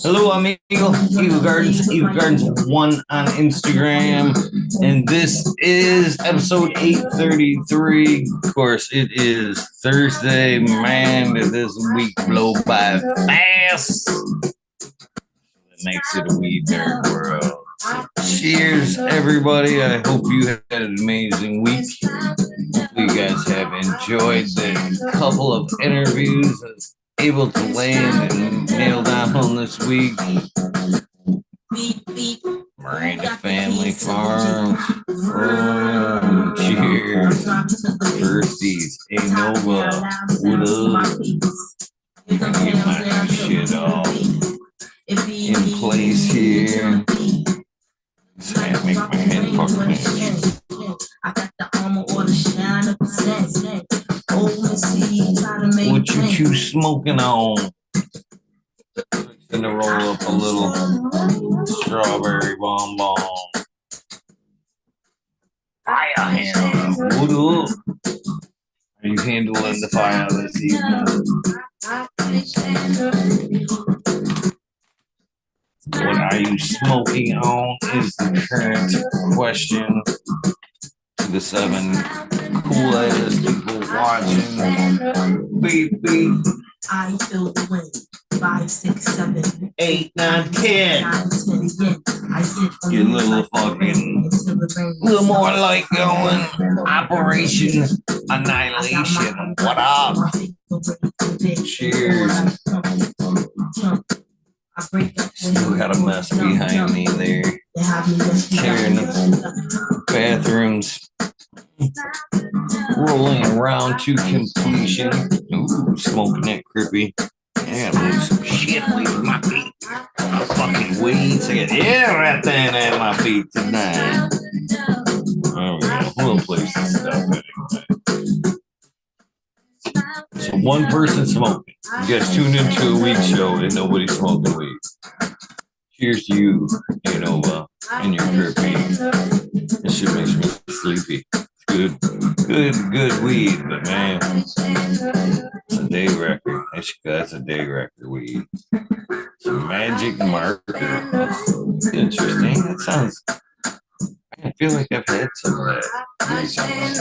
Hello, amigo. Eagle Gardens 1 on Instagram. And this is episode 833. Of course, it is Thursday. Man, did this week blow by fast. That makes it a weed nerd world. So cheers, everybody. I hope you had an amazing week. Hopefully, you guys have enjoyed the couple of interviews I was able to land and nail down on this week. Miranda Family Farms. Oh, cheers. Firsties. Hey, Nova. What up? I'm gonna get my shit all in place here. So I make my head fucking. What you two smoking on? Gonna roll up a little strawberry bonbon. Fire handle. What up? Are you handling the fire this evening? What are you smoking on is the current question to the 7 cool ass people watching. Beep beep. I feel the wind. 5, 6, 7, 8, 9, 10. Get a little fucking, little more light going. Operation Annihilation. What up? Cheers. Still got a mess behind me there. Tearing the bathrooms. Rolling around to completion. Ooh, smoking that crippy. I gotta move some shit away from my feet. Fucking weeds. Right there at my feet tonight. There we go. We'll place this stuff anyway. So one person smoking. You guys tuned into a weed show and nobody's smoking weed. Cheers to you, Nova, and your crippy. This shit makes me sleepy. Good weed, but man, it's a day record. That's a day record weed. It's a magic marker. That's interesting. That sounds. I feel like I've had some of that recently.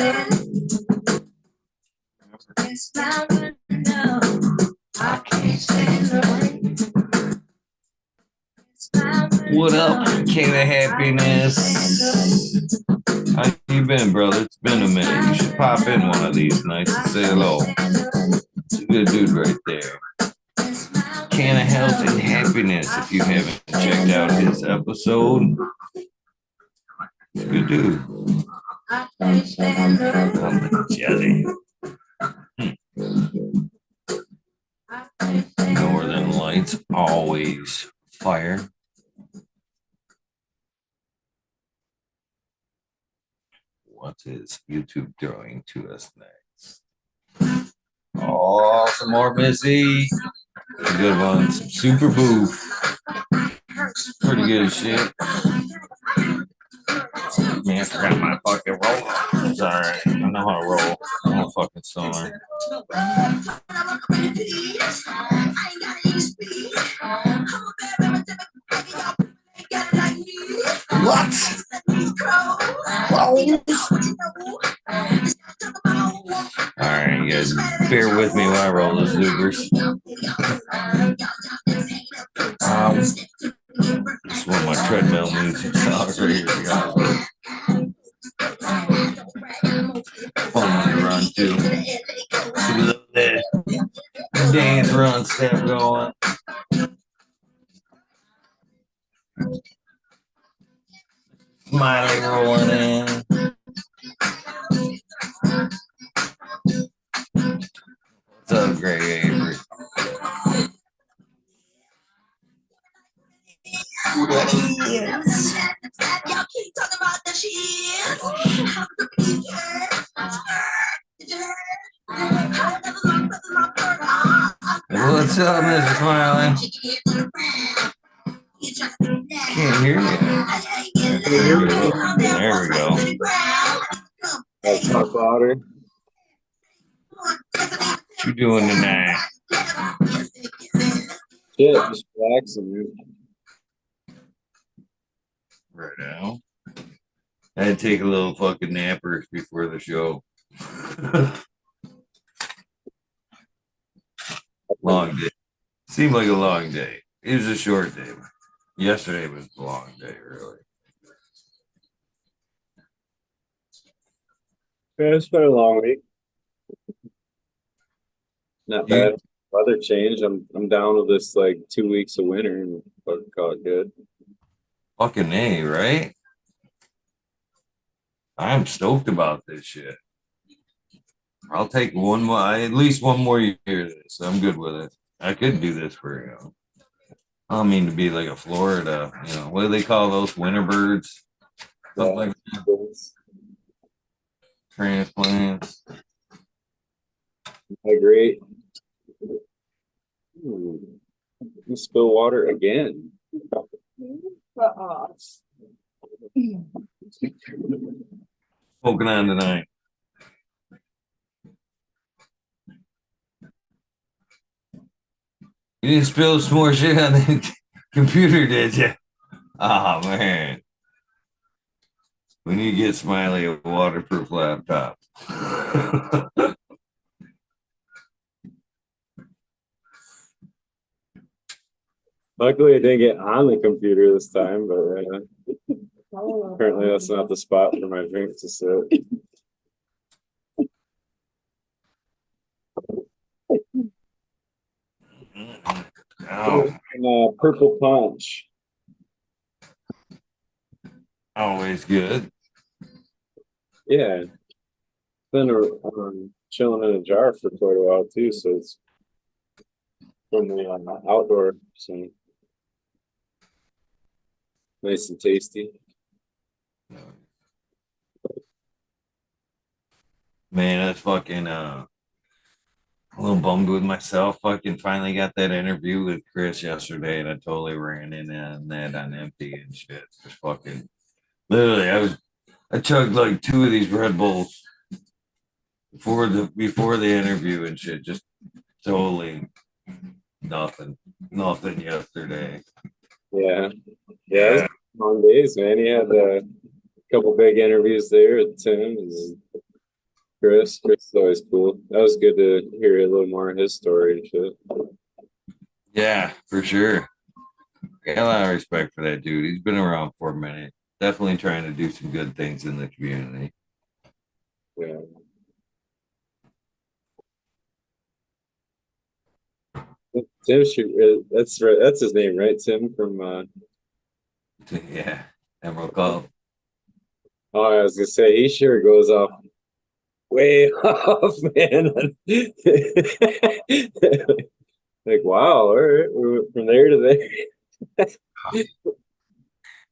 I can't stand the rain. What up, Can of Happiness? How you been, brother? It's been a minute. You should pop in one of these nights and say hello. It's a good dude right there. Can of Health and Happiness. If you haven't checked out his episode, it's a good dude. Jelly. Northern Lights always fire. What is YouTube throwing to us next? Oh, some more Missy. Some good ones. Some Super Boof. Pretty good shit. Man, I forgot my fucking roll. It's alright. I know how to roll. I'm a fucking stoner. What? Alright, you guys bear with me while I roll those loopers. This is one of my treadmill music songs right here. Fun to run too. See a little bit dance run step going. Smiley rolling in. What's up, Greg Avery? Yes. What's up, Mr. Smiley? Can't hear you. There we go. That's my body. What you doing tonight? Yeah, just relaxing. Right now. I had to take a little fucking nappers before the show. Long day. Seemed like a long day. It was a short day. Yesterday was a long day, really. Yeah, it's been a long week. Not You bad. Weather change. I'm down with this like 2 weeks of winter and fucking call it good. fucking A, right? I'm stoked about this shit. I'll take one more, at least one more year of this. I'm good with it. I could do this for, I don't mean to be like a Florida, what do they call those winter birds? Something Yeah. like that. Transplants. I agree. You spill water again. Smoking on tonight. You didn't spill some more shit on the computer, did you? Oh, man. We need to get Smiley a waterproof laptop. Luckily, I didn't get on the computer this time, but apparently that's not the spot for my drink to sit. Oh, And, purple punch. always good. Yeah, been chilling in a jar for quite a while too, so it's from the outdoor, so nice and tasty. Man, that's fucking a little bummed with myself. Fucking finally got that interview with Chris yesterday, and I totally ran in on that on empty and shit. Just fucking literally, I chugged like two of these Red Bulls before the interview and shit. Just totally nothing yesterday. Yeah, yeah, it was Yeah, long days, man. He had a couple big interviews there with Tim and Chris. Chris is always cool. That was good to hear a little more of his story and shit. yeah, for sure. Got a lot of respect for that dude. He's been around for a minute. Definitely trying to do some good things in the community. Yeah. Tim, that's right. That's his name, right? Tim from. Yeah, Emerald Call. Oh, I was gonna say he sure goes off way off, man. Like, wow, all right, we went from there to there.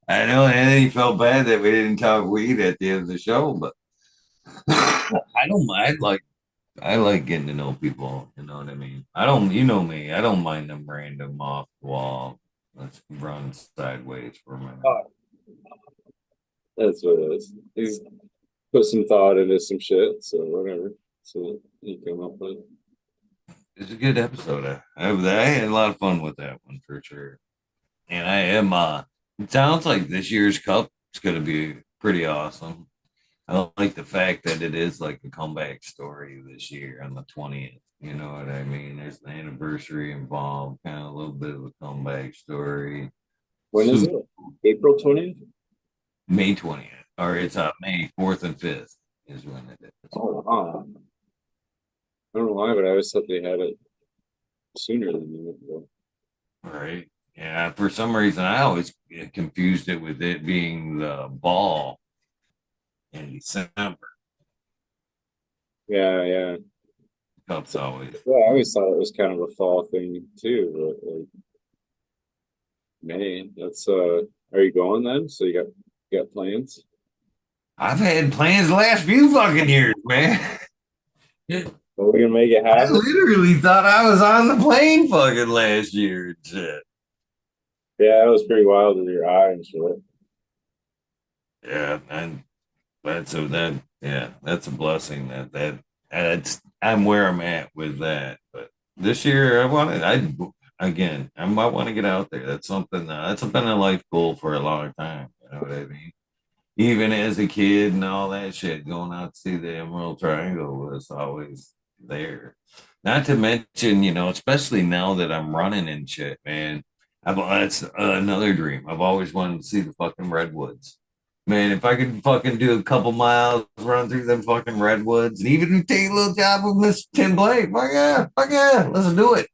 I know, and then he felt bad that we didn't talk weed at the end of the show, but I don't mind. I like getting to know people. You know what I mean? I don't. You know me. I don't mind them random off the wall. Let's run sideways for a minute. Oh, that's what it is. He's put some thought into some shit, so whatever. So he come up with. It's a good episode. I had a lot of fun with that one for sure. And I am. It sounds like this year's cup is going to be pretty awesome. I like the fact that it is like a comeback story this year on the 20th. You know what I mean? There's an anniversary involved, kind of a little bit of a comeback story. When is So it? April 20th? May 20th, or it's May 4th and 5th is when it is. Oh, wow. I don't know why, but I always thought they had it sooner than you would. Right. Yeah. For some reason, I always get confused it with it being the ball in December. Yeah, yeah. Cup's always. Yeah, I always thought it was kind of a fall thing too, but like May. That's are you going then? So you got plans? I've had plans the last few fucking years, man. Are we gonna make it I happen? literally thought I was on the plane fucking last year and shit. Yeah, that was pretty wild in your eye and shit. Yeah, and that's a blessing that's I'm where I'm at with that. But this year I again, I might want to get out there. That's been a life goal for a long time. You know what I mean? Even as a kid and all that shit, going out to see the Emerald Triangle was always there. Not to mention, especially now that I'm running and shit, man. That's another dream. I've always wanted to see the fucking redwoods. Man, if I could fucking do a couple miles, run through them fucking redwoods, and even take a little job with Miss Tim Blake, fuck yeah, let's do it.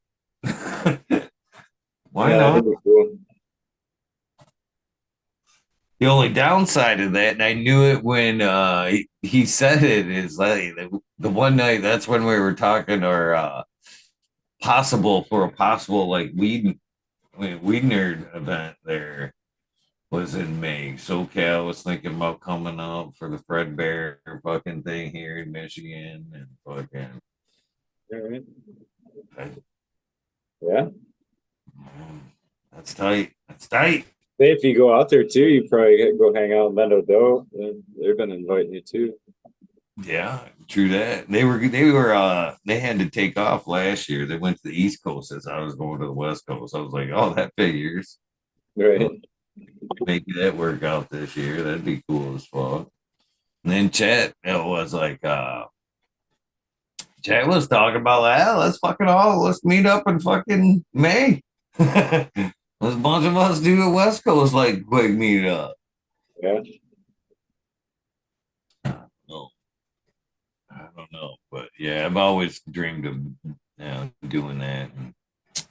Why Yeah, not? that'd be cool. The only downside of that, and I knew it when he said it, is like the one night that's when we were talking or possible like weed nerd event there was in May. SoCal was thinking about coming up for the Fred Bear fucking thing here in Michigan and fucking All right. Yeah. that's tight. That's tight. Hey, if you go out there too, you probably go hang out in Mendo Do. They've been inviting you too. Yeah, true that. They had to take off last year. They went to the East Coast as I was going to the West Coast. I was like, oh, that figures. Right. Maybe that work out this year. That'd be cool as fuck. And then Chat was talking about let's meet up in fucking May. Let's a bunch of us do a West Coast like quick meet up. Yeah. No, I don't know, but yeah, I've always dreamed of doing that. And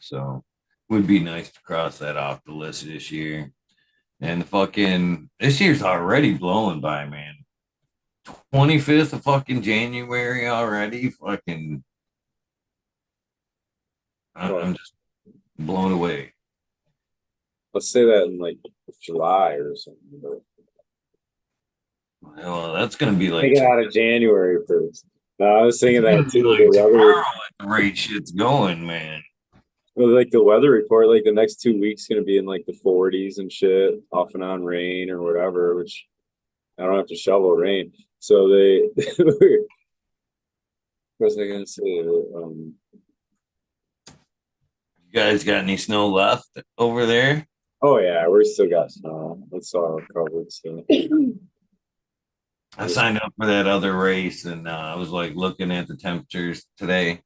so would be nice to cross that off the list this year. And the fucking this year's already blowing by, man. 25th of fucking January already. Fucking I'm just blown away. Let's say that in like July or something. But Well, that's gonna be like take it out of January first. No, I was thinking gonna that be too. like tomorrow at the rate shit's going, man. Well, like the weather report, like the next 2 weeks gonna be in like the 40s and shit, off and on rain or whatever, which I don't have to shovel rain. So they what was I gonna say? You guys got any snow left over there? Oh yeah, we still got snow. It's all covered. So I signed up for that other race and I was like looking at the temperatures today.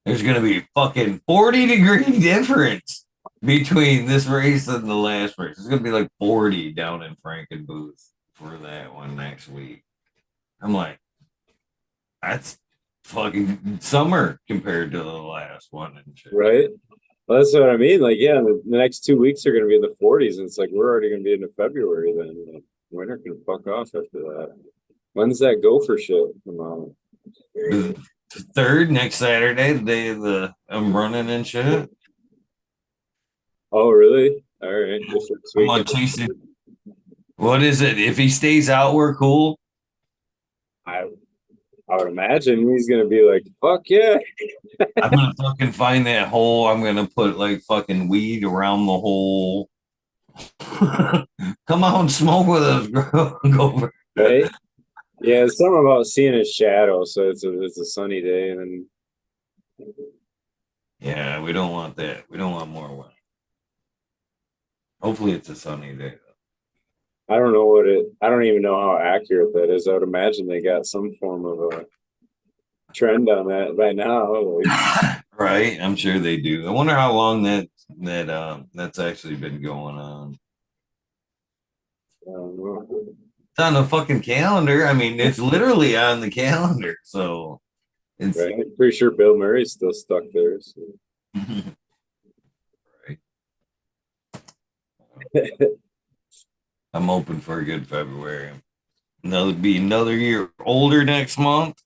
There's gonna be fucking 40-degree difference between this race and the last race. It's gonna be like 40 down in Frankenbooth for that one next week. I'm like, that's fucking summer compared to the last one and shit. right. Well, that's what I mean. Like, yeah, the next 2 weeks are gonna be in the 40s, and it's like we're already gonna be into February then. Like, winter can fuck off after that. When's that gopher shit come out? The third next Saturday, the day of I'm running and shit. Oh, really? All right. I'm on chasing. What is it? If he stays out, we're cool. I would imagine he's gonna be like, "Fuck yeah!" I'm gonna fucking find that hole. I'm gonna put like fucking weed around the hole. Come on, smoke with us, bro. Go for it. Right? Yeah, it's something about seeing his shadow. So it's a sunny day, and Yeah, we don't want that. We don't want more wind. Hopefully, it's a sunny day. I don't know what it. I don't even know how accurate that is. I would imagine they got some form of a trend on that by now. Like, Right? I'm sure they do. I wonder how long that's actually been going on. I don't know. It's on the fucking calendar. I mean, it's literally on the calendar. So it's Right? I'm pretty sure Bill Murray's still stuck there. So. right. I'm hoping for a good February. Another year older next month.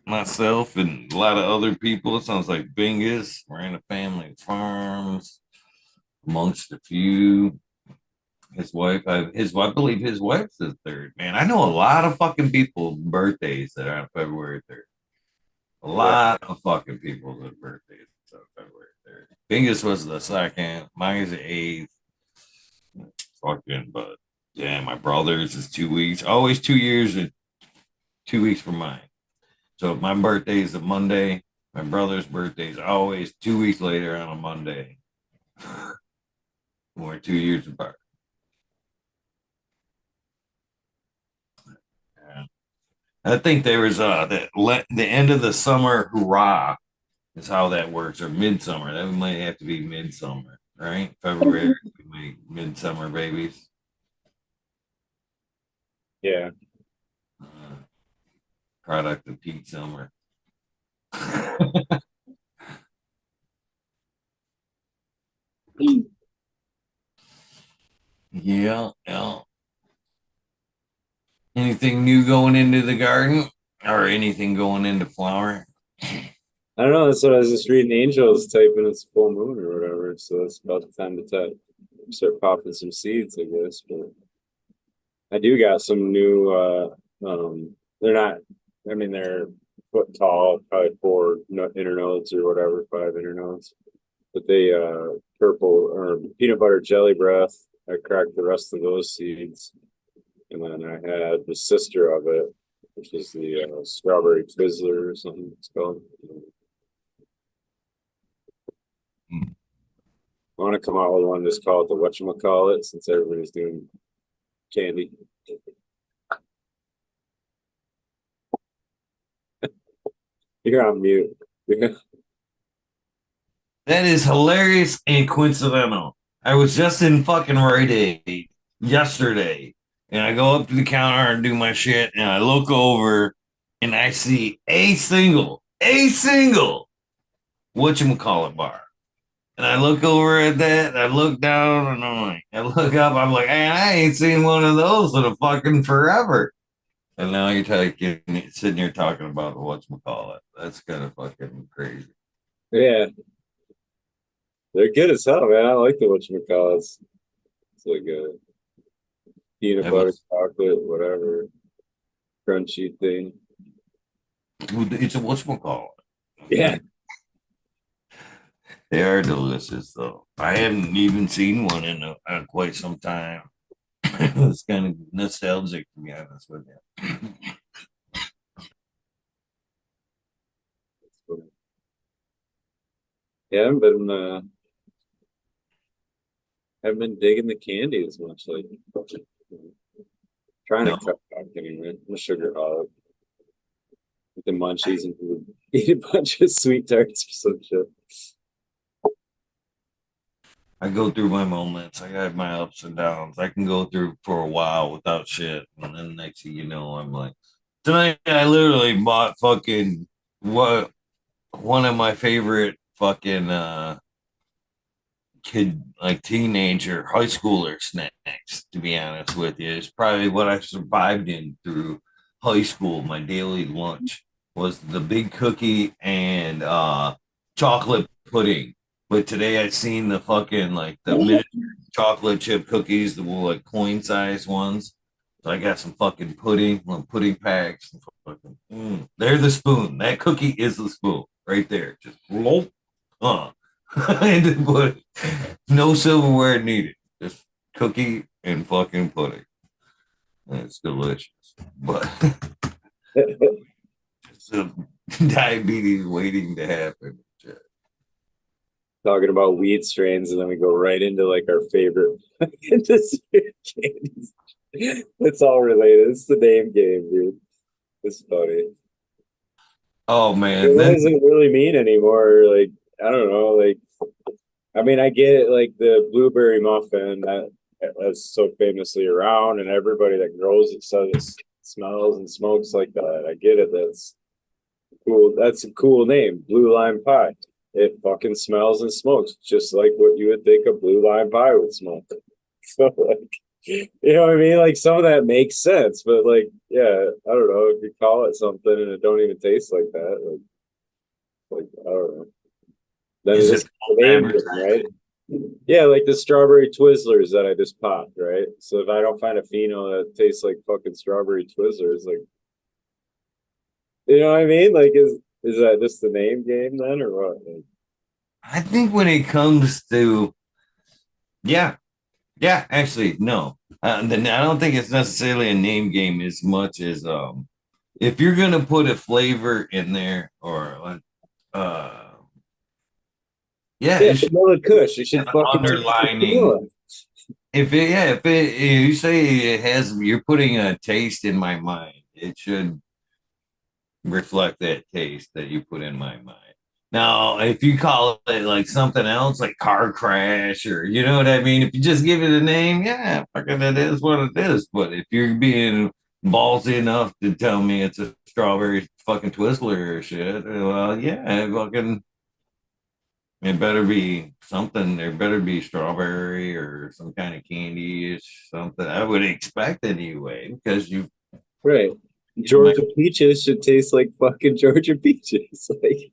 Myself and a lot of other people. It sounds like Bingus. We're in a family of farms, amongst a few. I believe his wife's the third. Man, I know a lot of fucking people birthdays that are on February 3rd. A lot of fucking people's birthdays on February 3rd. Bingus was the second. Mine is the eighth. Fucking, but yeah, my brother's is 2 weeks. Always 2 years and 2 weeks from mine. So my birthday is a Monday. My brother's birthday is always 2 weeks later on a Monday. We're 2 years apart. Yeah. I think there was the end of the summer hurrah is how that works, or midsummer. That might have to be midsummer, right? February, we make midsummer babies. Yeah. Product of peak summer. Yeah, yeah. Anything new going into the garden or anything going into flower? I don't know. That's what I was just reading. Angels typing it's full moon or whatever. So it's about the time to start popping some seeds, I guess. But I do got some new. They're not. I mean, they're foot tall, probably four internodes or whatever, five internodes. But they purple or peanut butter jelly breath. I cracked the rest of those seeds, and then I had the sister of it, which is the strawberry twizzler or something it's called. I want to come out with one just call it the whatchamacallit since everybody's doing candy. You're on mute. That is hilarious and coincidental. I was just in fucking Rite Aid yesterday, and I go up to the counter and do my shit, and I look over and I see a single whatchamacallit bar. And I look over at that, I look down, and I look up, I'm like, hey, I ain't seen one of those in a fucking forever. And now you're sitting here talking about whatchamacallit. That's kind of fucking crazy. Yeah, they're good as hell, man. I like the whatchamacallits. It's like a peanut butter, chocolate, whatever, crunchy thing. It's a whatchamacallit. Yeah. They are delicious, though. I haven't even seen one in quite some time. It's kind of nostalgic, to be honest with you. Yeah, haven't been digging the candy as much lately. Trying to cut back anyway. I'm a sugar hog. With the munchies and eat a bunch of sweet tarts or some shit. I go through my moments. I have my ups and downs. I can go through for a while without shit, and then next thing you know, I'm like, tonight I literally bought fucking what one of my favorite fucking kid, like teenager, high schooler snacks. To be honest with you, it's probably what I survived in through high school. My daily lunch was the big cookie and chocolate pudding. But today I seen the fucking like the miniature chocolate chip cookies, the little like coin size ones. So I got some fucking pudding, little pudding packs. There's the spoon. That cookie is the spoon right there. Just bloop. And put no silverware needed. Just cookie and fucking pudding. And it's delicious. But it's a diabetes waiting to happen. Talking about weed strains, and then we go right into like our favorite candies. It's all related. It's the name game, dude. It's funny. Oh man, What does it really mean anymore? Like, I don't know. Like, I mean, I get it. Like the blueberry muffin that's so famously around, and everybody that grows it says it smells and smokes like that. I get it. That's cool. That's a cool name, blue lime pie. It fucking smells and smokes just like what you would think a blue lime pie would smell. So like, you know what I mean? Like some of that makes sense, but like, yeah, I don't know if you call it something and it don't even taste like that. Like I don't know. Then is it's it named it, right? Yeah, like the strawberry Twizzlers that I just popped, right? So if I don't find a pheno that tastes like fucking strawberry Twizzlers, like, you know what I mean? Like, is that just the name game then, or what? Like, I think when it comes to yeah, yeah, actually, no. Then I don't think it's necessarily a name game as much as if you're gonna put a flavor in there or uh Yeah, Yeah, it should vanilla Kush. It should have an fucking taste like underlining. vanilla. If you say it has, you're putting a taste in my mind. It should reflect that taste that you put in my mind. Now, if you call it like something else, like car crash, or you know what I mean, if you just give it a name, yeah, fucking it is what it is. But if you're being ballsy enough to tell me it's a strawberry fucking Twizzler or shit, well, yeah, fucking it better be something. There better be strawberry or some kind of candy, something. I would expect anyway, because you Right. might, Georgia peaches should taste like fucking Georgia peaches. Like,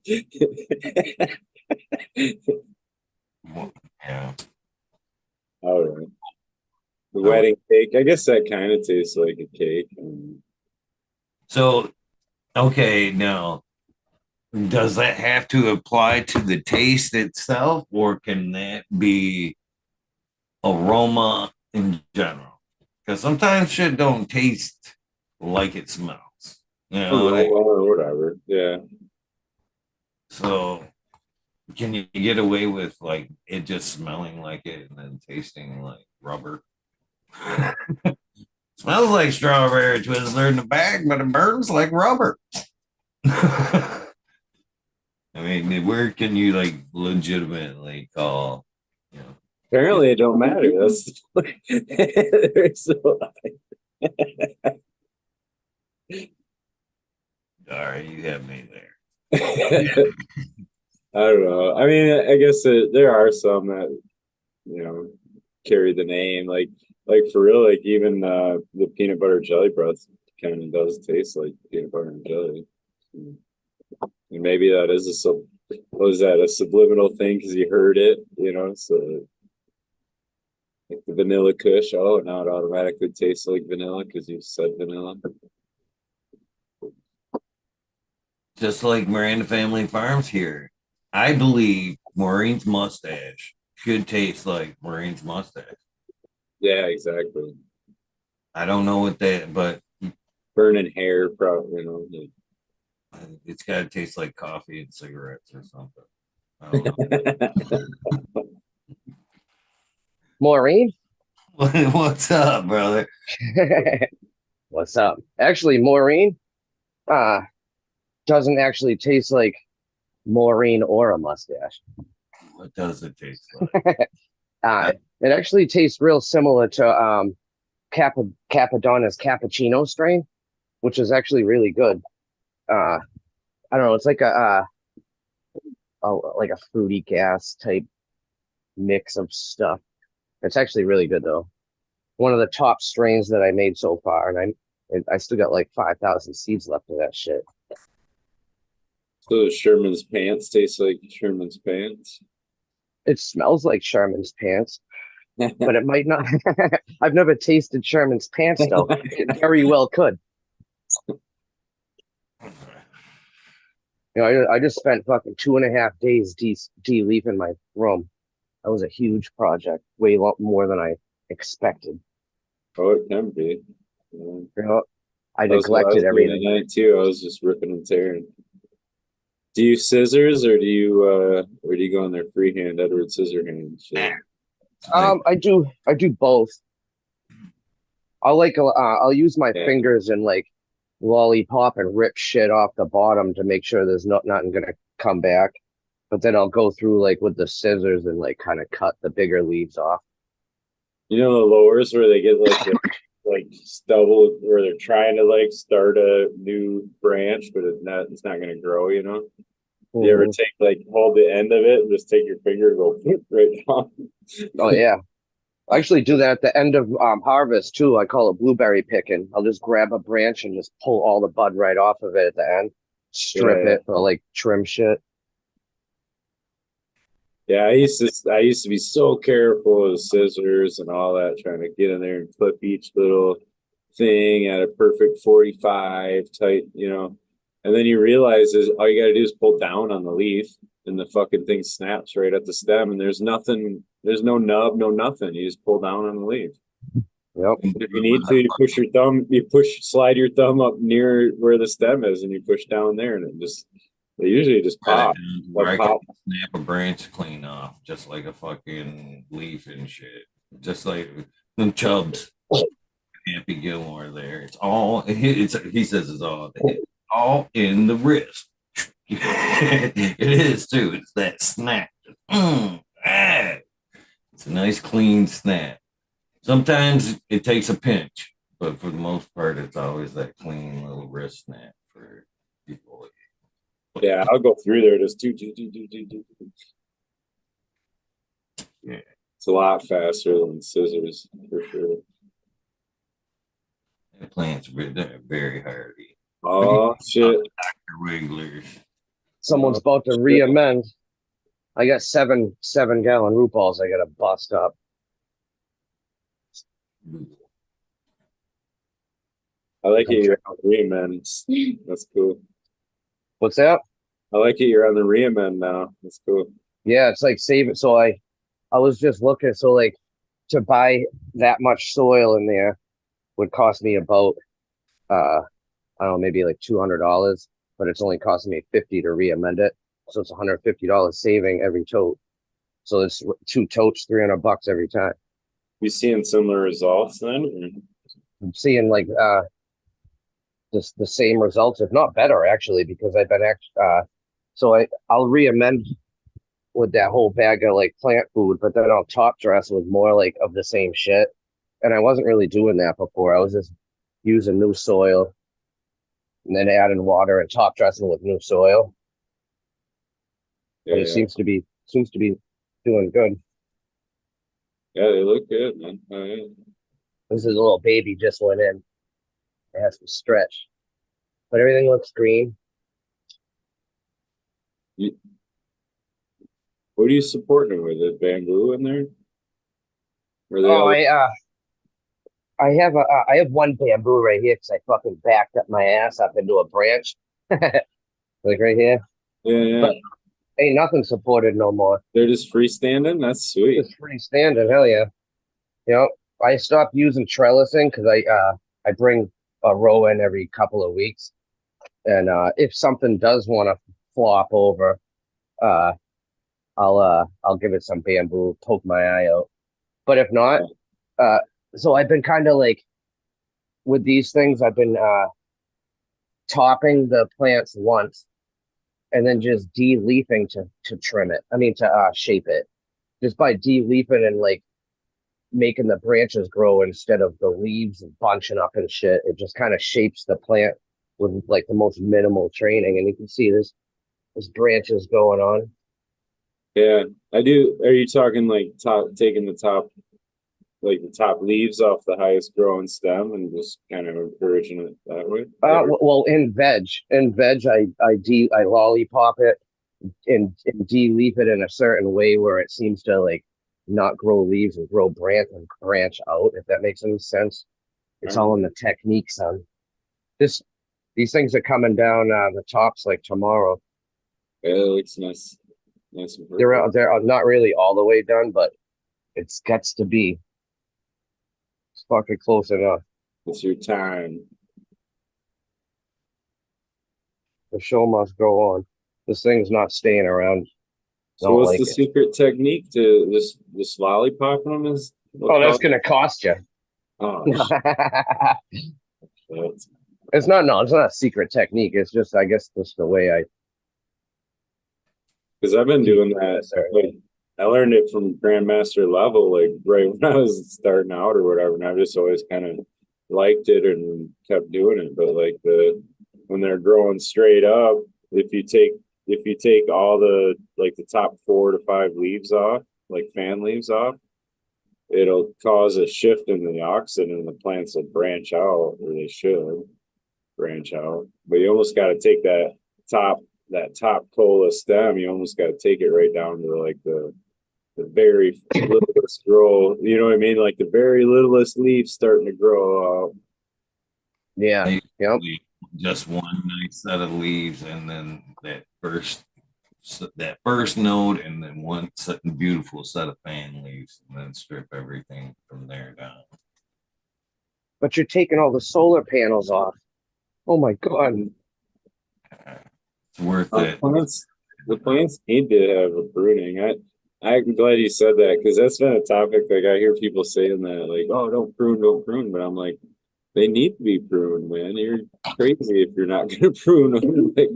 yeah. all right. The I would. wedding cake. I guess that kind of tastes like a cake. So, okay, now does that have to apply to the taste itself, or can that be aroma in general? Because sometimes shit don't taste like it smells. You know, Aroma or whatever. Yeah. so can you get away with like it just smelling like it and then tasting like rubber? Smells like strawberry Twizzler in the bag, but it burns like rubber. I mean, where can you like legitimately call, you know, Apparently, it don't matter. That's so, all right, you have me there. I don't know. I mean, I guess there are some that you know carry the name, like for real. Like even the peanut butter jelly breath kind of does taste like peanut butter and jelly. And maybe that is a what is that, a subliminal thing because you heard it, so like the vanilla kush, oh now it automatically tastes like vanilla because you said vanilla. Just like Miranda Family Farms here. I believe Maureen's mustache should taste like Maureen's mustache. Yeah, exactly. I don't know what that, but Burning hair, probably, it's got to taste like coffee and cigarettes or something. I don't know. Maureen? What's up, brother? What's up? Actually, Maureen uh doesn't actually taste like Maureen or a mustache. What does it taste like? Uh it actually tastes real similar to Capadonna's cappuccino strain, which is actually really good. I don't know, it's like like a fruity gas type mix of stuff. It's actually really good though. One of the top strains that I made so far, and I still got like 5,000 seeds left of that shit. So Sherman's pants taste like Sherman's pants. It smells like Sherman's pants, but it might not. I've never tasted Sherman's pants though. It very well could. I just spent fucking 2.5 days de-leafing my room. That was a huge project, way more than I expected. Oh, it can be. I That's what I neglected was doing everything. tonight too. I was just ripping and tearing. Do you scissors or do you go on their freehand Edward Scissorhands shit? I do both. I'll use my fingers and like lollipop and rip shit off the bottom to make sure there's nothing gonna come back. But then I'll go through like with the scissors and like kind of cut the bigger leaves off. You know the lowers where they get like stubble where they're trying to like start a new branch, but it's not gonna grow, You ever hold the end of it and just take your finger and go right down? Oh yeah. I actually do that at the end of harvest too. I call it blueberry picking. I'll just grab a branch and just pull all the bud right off of it at the end, strip it for like trim shit. Yeah, I used to be so careful with scissors and all that, trying to get in there and clip each little thing at a perfect 45 tight, And then you realize is all you got to do is pull down on the leaf, and the fucking thing snaps right at the stem, and there's nothing, there's no nub, no nothing. You just pull down on the leaf. Yep. If you need to, you slide your thumb up near where the stem is, and you push down there, and it just They usually just pop. Where I Pop. can snap a branch clean off, just like a fucking leaf and shit. Just like them chubs. Happy Gilmore there. It's all he says it's all in the wrist. It is too. It's that snap. It's a nice clean snap. Sometimes it takes a pinch, but for the most part, it's always that clean little wrist snap for people. Yeah, I'll go through there. Just do. Yeah. It's a lot faster than scissors for sure. The plants they're very hardy. Oh shit! Wigglers. Someone's about to re-amend. I got seven gallon root balls I gotta bust up. I like it. You're on the re-amend. That's cool. What's that? I like it. You're on the re-amend now. That's cool. Yeah, it's like save it. So I was just looking. So like to buy that much soil in there would cost me about I don't know, maybe like $200, but it's only costing me $50 to re-amend it. So it's $150 saving every tote. So it's 2 totes, $300 every time. You seeing similar results then? I'm seeing like just the same results, if not better, actually, because I've been so I'll re-amend with that whole bag of like plant food, but then I'll top dress with more like of the same shit. And I wasn't really doing that before. I was just using new soil and then adding water and top dressing with new soil. But it seems to be doing good. Yeah, they look good, man. Oh, yeah. This is a little baby just went in. It has to stretch, but everything looks green. What are you supporting with? Is bamboo in there? I have one bamboo right here because I fucking backed up my ass up into a branch, like right here. Yeah. But ain't nothing supported no more. They're just freestanding. That's sweet. It's freestanding, hell yeah. You know, I stopped using trellising because I bring a row in every couple of weeks, and if something does want to flop over, I'll give it some bamboo, poke my eye out. But if not, so I've been kind of like with these things, I've been topping the plants once and then just de-leafing to trim it. I mean to shape it. Just by de-leafing and like making the branches grow instead of the leaves bunching up and shit. It just kind of shapes the plant with like the most minimal training. And you can see this branches going on. Yeah, I do. Are you talking like taking the top leaves off the highest growing stem and just kind of encouraging it that way? Well, in veg, I lollipop it and de-leaf it in a certain way where it seems to like not grow leaves and grow branch out, if that makes any sense. It's all in the technique, son. These things are coming down the tops like tomorrow. Yeah, it looks nice. They're not really all the way done, but it's gets to be. It's fucking close enough. It's your time. The show must go on. This thing's not staying around. So what's the secret technique to this lollipop them is? Oh, that's gonna cost you. Oh, it's not a secret technique. It's just, I guess, just the way because I've been doing that. Like, I learned it from grandmaster level, like right when I was starting out or whatever, and I've just always kind of liked it and kept doing it. But like when they're growing straight up, if you take all the like the top 4 to 5 leaves off, like fan leaves off, it'll cause a shift in the oxygen and the plants will branch out, or they should branch out. But you almost got to take that top cola stem, you almost got to take it right down to like the very littlest grow, you know what I mean? Like the very littlest leaf starting to grow out. Yeah. Yep. Just one nice set of leaves, and then that first node, and then one beautiful set of fan leaves, and then strip everything from there down. But you're taking all the solar panels off. Oh my god. It's worth it. The plants need to have a pruning. I'm glad you said that because that's been a topic. Like I hear people saying that, like, "Oh, don't prune." But I'm like, they need to be pruned, man. You're crazy if you're not going to prune them. Like,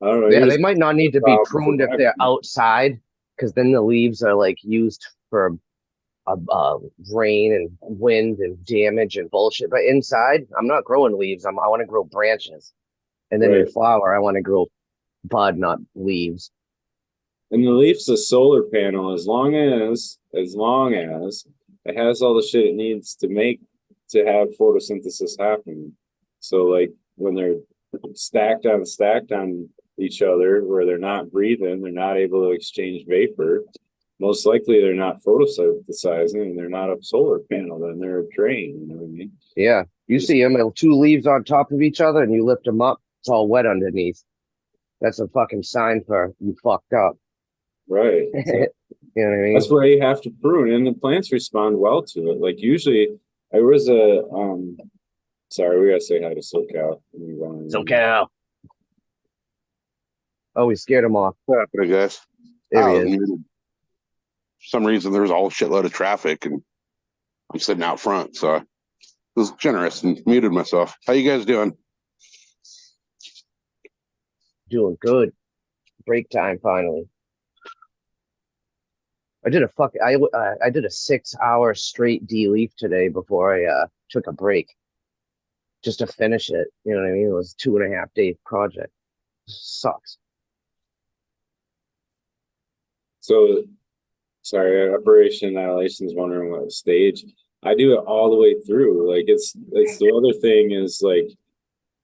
I don't know. Yeah, they might not need to be pruned if they're outside, because then the leaves are like used for rain and wind and damage and bullshit. But inside, I'm not growing leaves. I want to grow branches, and then in Right. flower, I want to grow bud, not leaves. And the leaf's a solar panel as long as it has all the shit it needs to have photosynthesis happen. So like when they're stacked on each other where they're not breathing, they're not able to exchange vapor. Most likely they're not photosynthesizing and they're not a solar panel, then they're a drain, you know what I mean? Yeah, you see them, two leaves on top of each other, and you lift them up, it's all wet underneath. That's a fucking sign for you fucked up. Right. So, you know what I mean? that's why you have to prune, and the plants respond well to it. Like usually, there was a sorry, we gotta say hi to SoCal. SoCal. Oh, we scared him off. What happened, I guess? There he is. Muted. For some reason, there was a whole shitload of traffic, and I'm sitting out front, so I was generous and muted myself. How you guys doing? Doing good. Break time finally. I did a 6-hour straight de-leaf today before I took a break, just to finish it. You know what I mean? It was a 2.5 day project. Sucks. So, sorry, Operation Annihilation is wondering what stage. I do it all the way through. Like it's the other thing is like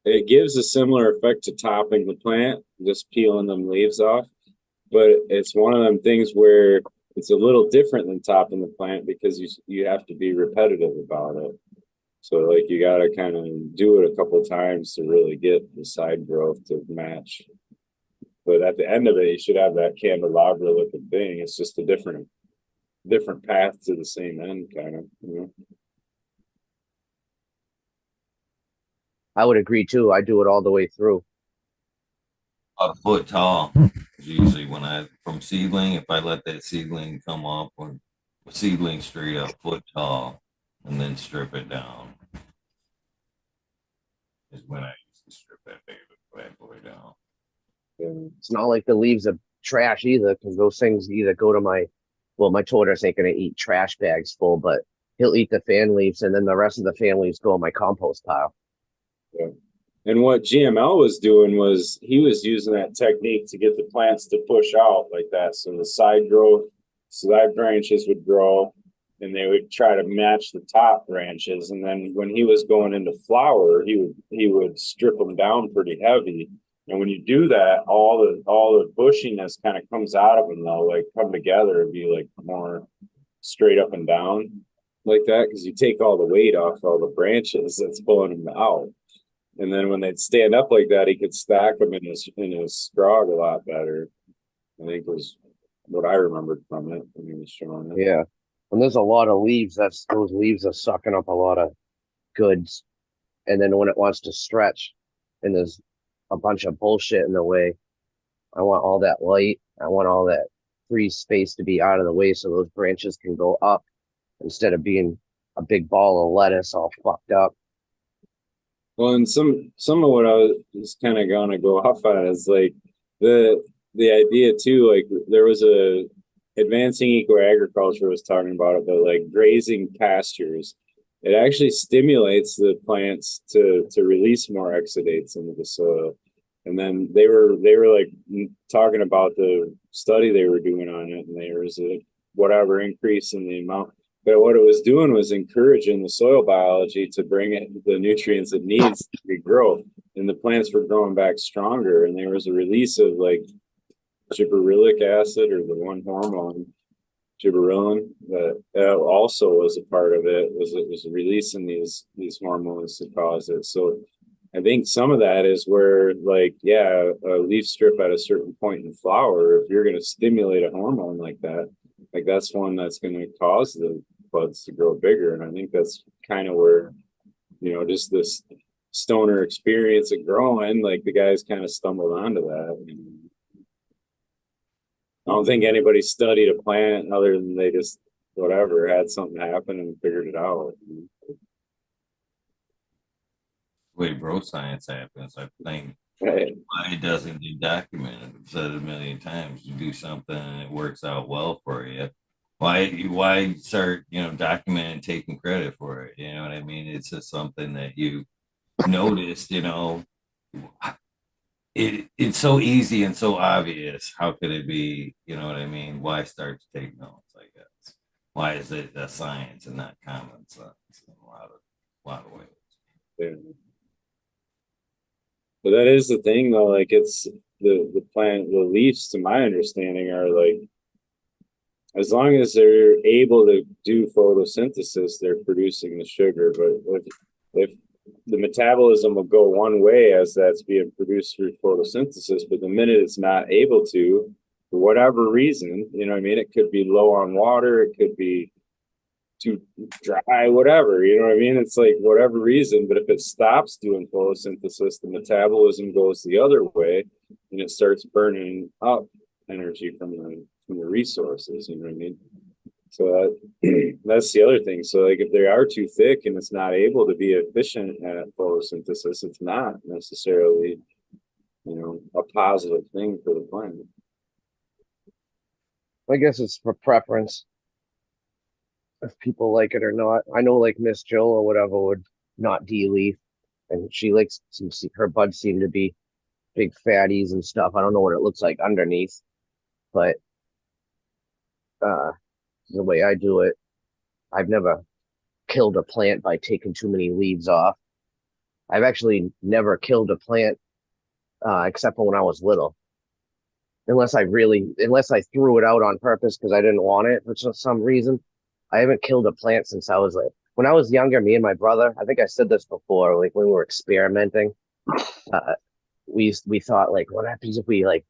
it gives a similar effect to topping the plant, just peeling them leaves off. But it's one of them things where it's a little different than topping the plant because you have to be repetitive about it. So like you got to kind of do it a couple of times to really get the side growth to match. But at the end of it, you should have that candelabra looking thing. It's just a different path to the same end, kind of. You know? I would agree too. I do it all the way through. A foot tall. Usually when from seedling, if I let that seedling come up, or seedling straight up foot tall, and then strip it down, is when I used to strip that bad boy down. And it's not like the leaves are trash either, because those things either go to my tortoise ain't gonna eat trash bags full, but he'll eat the fan leaves, and then the rest of the fan leaves go in my compost pile. Yeah. And what GML was doing was he was using that technique to get the plants to push out like that. So the side branches would grow and they would try to match the top branches. And then when he was going into flower, he would strip them down pretty heavy. And when you do that, all the bushiness kind of comes out of them, though, like come together and be like more straight up and down like that, because you take all the weight off all the branches that's pulling them out. And then when they'd stand up like that, he could stack them in his scrog a lot better. I think was what I remembered from it when he was showing it. Yeah. And there's a lot of leaves. Those leaves are sucking up a lot of goods. And then when it wants to stretch and there's a bunch of bullshit in the way, I want all that light. I want all that free space to be out of the way so those branches can go up instead of being a big ball of lettuce all fucked up. Well, and some of what I was kind of going to go off on is like the idea too. Like there was a advancing eco agriculture was talking about it, but like grazing pastures, it actually stimulates the plants to release more exudates into the soil. And then they were like talking about the study they were doing on it, and there was a whatever increase in the amount. But what it was doing was encouraging the soil biology to bring in the nutrients it needs to grow. And the plants were growing back stronger. And there was a release of like gibberellic acid, or the one hormone, gibberellin, that also was a part of it. It was releasing these hormones to cause it. So I think some of that is where, like, yeah, a leaf strip at a certain point in flower, if you're going to stimulate a hormone like that, like that's one that's going to cause the buds to grow bigger. And I think that's kind of where, just this stoner experience of growing, like the guys kind of stumbled onto that. I don't think anybody studied a plant other than they just whatever had something happen and figured it out. The way bro science happens, I think Right. why it doesn't get documented. I've said it a million times. You do something and it works out well for you. Why start, documenting, taking credit for it? You know what I mean? It's just something that you noticed, it's so easy and so obvious. How could it be? You know what I mean? Why start to take notes? I guess. Why is it a science and not common sense in a lot of ways? Yeah. But that is the thing, though. Like, it's the plant, the leaves, to my understanding, are like, as long as they're able to do photosynthesis, they're producing the sugar. But if the metabolism will go one way as that's being produced through photosynthesis, but the minute it's not able to, for whatever reason, you know what I mean? It could be low on water, it could be too dry, whatever, you know what I mean? It's like whatever reason, but if it stops doing photosynthesis, the metabolism goes the other way and it starts burning up energy from the resources, you know what I mean? So that's the other thing. So like if they are too thick and it's not able to be efficient at photosynthesis, it's not necessarily, a positive thing for the plant. I guess it's for preference, if people like it or not. I know like Miss Jill or whatever would not de-leaf, and she likes her buds seem to be big fatties and stuff. I don't know what it looks like underneath, but the way I do it, I've never killed a plant by taking too many leaves off. I've actually never killed a plant except for when I was little. Unless I threw it out on purpose because I didn't want it for some reason. I haven't killed a plant since I was like, when I was younger, me and my brother, I think I said this before, like when we were experimenting, we thought like, what happens if we like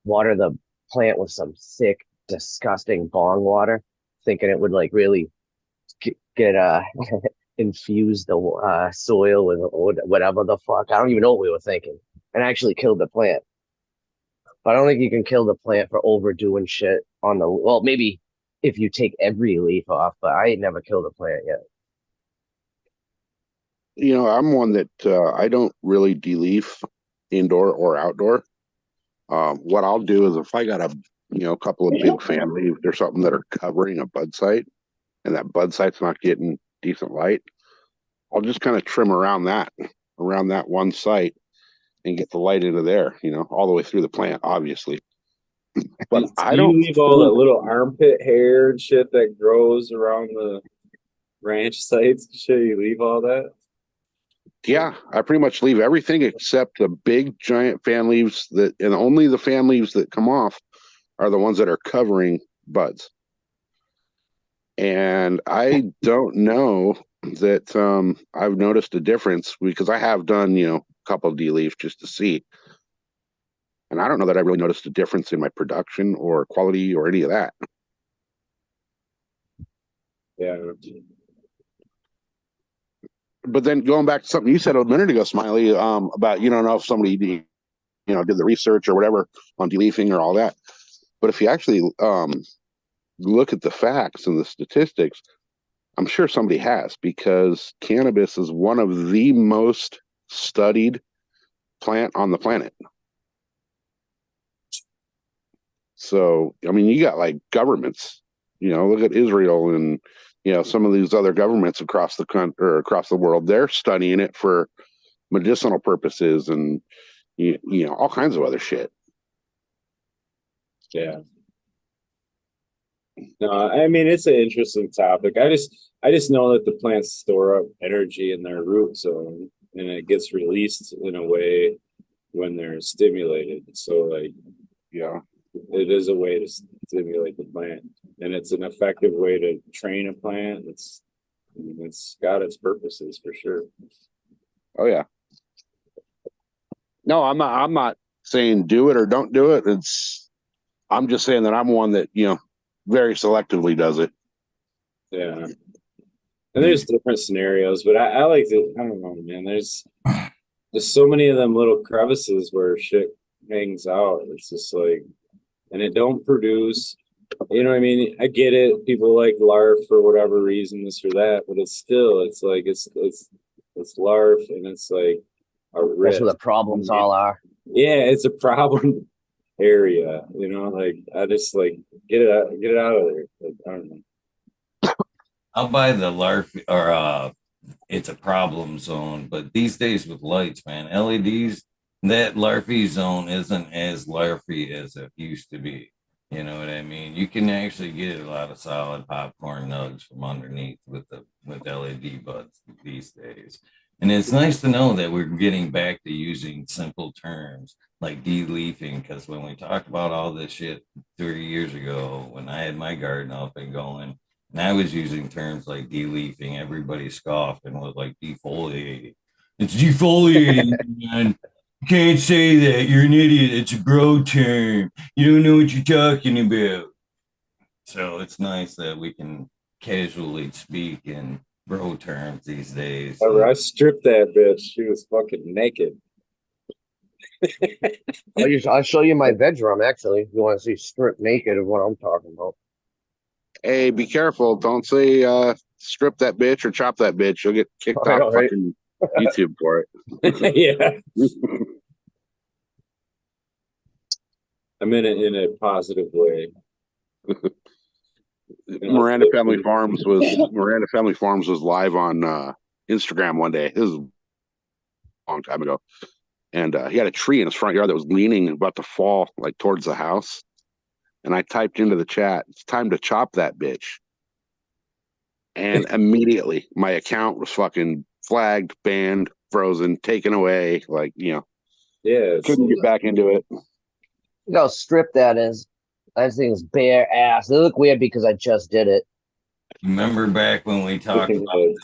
water the plant with some thick, disgusting bong water, thinking it would like really get infuse the soil with whatever the fuck. I don't even know what we were thinking, and actually killed the plant. But I don't think you can kill the plant for overdoing shit on the, well, maybe if you take every leaf off, but I ain't never killed a plant yet. I'm one that I don't really de-leaf indoor or outdoor. What I'll do is if I got a couple of big fan leaves or something that are covering a bud site, and that bud site's not getting decent light, I'll just kind of trim around that one site and get the light into there, all the way through the plant, obviously. But I don't leave all that little armpit hair and shit that grows around the ranch sites and shit. You leave all that? Yeah, I pretty much leave everything except the big giant fan leaves and only the fan leaves that come off are the ones that are covering buds. And I don't know that I've noticed a difference because I have done, a couple of de-leaf just to see. And I don't know that I really noticed a difference in my production or quality or any of that. Yeah. But then going back to something you said a minute ago, Smiley, about you don't know if somebody did the research or whatever on de-leafing or all that. But if you actually look at the facts and the statistics, I'm sure somebody has, because cannabis is one of the most studied plant on the planet. So, I mean, you got like governments, look at Israel and, some of these other governments across the country or across the world, they're studying it for medicinal purposes and, all kinds of other shit. Yeah. No, I mean, it's an interesting topic. I just know that the plants store up energy in their root zone and it gets released in a way when they're stimulated. So like, Yeah. it is a way to stimulate the plant, and it's an effective way to train a plant. It's got its purposes for sure. Oh yeah. No, I'm not saying do it or don't do it. I'm just saying that I'm one that, very selectively does it. Yeah. And there's different scenarios, but I like to, I don't know, man. There's so many of them little crevices where shit hangs out. It's just like, and it don't produce. You know what I mean? I get it. People like LARF for whatever reason, this or that, but it's still, it's like it's LARF, and it's like a That's where risk. the problems all are. Yeah, it's a problem area. You know, like I just like get it out of there. Like, I don't know. I'll buy the LARF or it's a problem zone, but these days with lights, man, LEDs, that LARFy zone isn't as LARFy as it used to be. You know what I mean? You can actually get a lot of solid popcorn nugs from underneath with LED buds these days. And it's nice to know that we're getting back to using simple terms like de-leafing, because when we talked about all this shit 30 years ago, when I had my garden up and going, and I was using terms like de-leafing, everybody scoffed and was like defoliating. It's defoliating, man. You can't say that. You're an idiot. It's a grow term. You don't know what you're talking about. So it's nice that we can casually speak in bro terms these days. I stripped that bitch. She was fucking naked. I'll show you my bedroom, actually. If you want to see strip naked of what I'm talking about. Hey, be careful. Don't say strip that bitch or chop that bitch. You'll get kicked I off know, right? fucking YouTube for it. Yeah, I meant it in a positive way. Miranda Family Farms was live on Instagram one day. This is a long time ago. And he had a tree in his front yard that was leaning about to fall like towards the house. And I typed into the chat, "It's time to chop that bitch." And immediately my account was fucking flagged, banned, frozen, taken away. Like, Yeah, couldn't get back into it. Look how strip that is. That thing's bare ass. They look weird because I just did it. Remember back when we talked about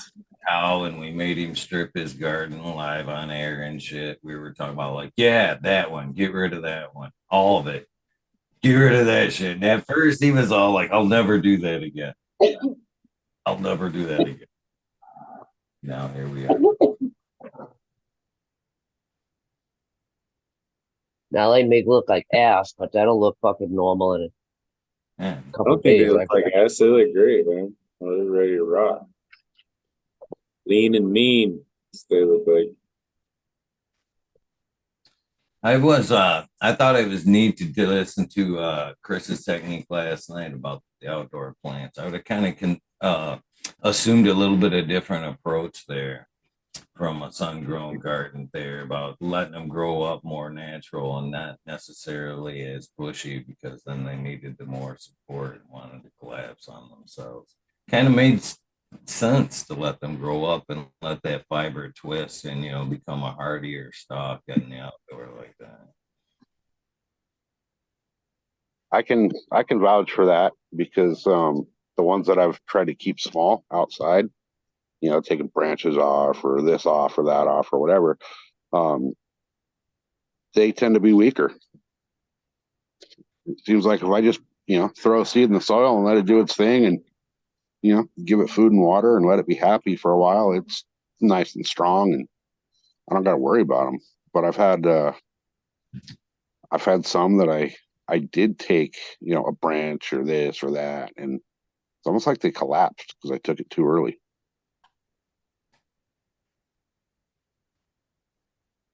cow and we made him strip his garden live on air and shit? We were talking about like, yeah, that one, get rid of that one, all of it, get rid of that shit. And at first he was all like, I'll never do that again. I'll never do that again. Now here we are. Now they make look like ass, but that'll look fucking normal in Yeah. a I couple don't think they days. look like ass. They look great, man. They're ready to rock. Lean and mean. They look like. I thought it was neat to listen to Chris's technique last night about the outdoor plants. I would have kind of assumed a little bit of different approach there from a sun-grown garden there about letting them grow up more natural and not necessarily as bushy, because then they needed the more support and wanted to collapse on themselves. Kind of made sense to let them grow up and let that fiber twist and become a hardier stalk in the outdoor like that. I can vouch for that because the ones that I've tried to keep small outside, taking branches off or this off or that off or whatever, they tend to be weaker. It seems like if I just, throw a seed in the soil and let it do its thing and, give it food and water and let it be happy for a while, it's nice and strong and I don't got to worry about them. But I've had some that I did take, a branch or this or that, and it's almost like they collapsed because I took it too early.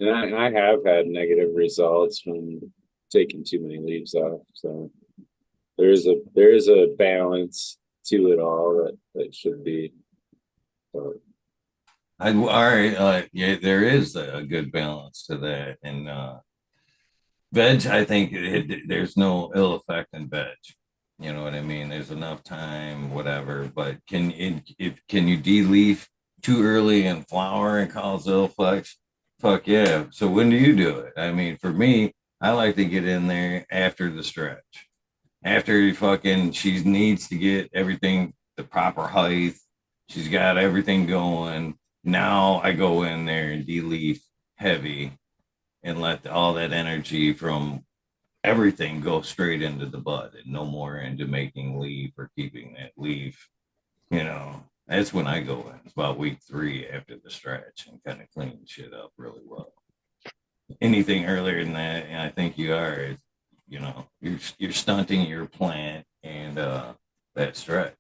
And I have had negative results from taking too many leaves off. So there is a balance to it all that should be. All right, yeah, there is a good balance to that, and veg. I think there's no ill effect in veg. You know what I mean? There's enough time, whatever. But can you de-leaf too early and flower and cause ill effects? Fuck yeah. So when do you do it? I mean, for me, I like to get in there after the stretch. After she needs to get everything the proper height. She's got everything going. Now I go in there and de-leaf heavy and let all that energy from everything go straight into the bud and no more into making leaf or keeping that leaf, That's when I go in. It's about week 3 after the stretch and kind of clean shit up really well. Anything earlier than that, and I think you are, you're stunting your plant and that stretch.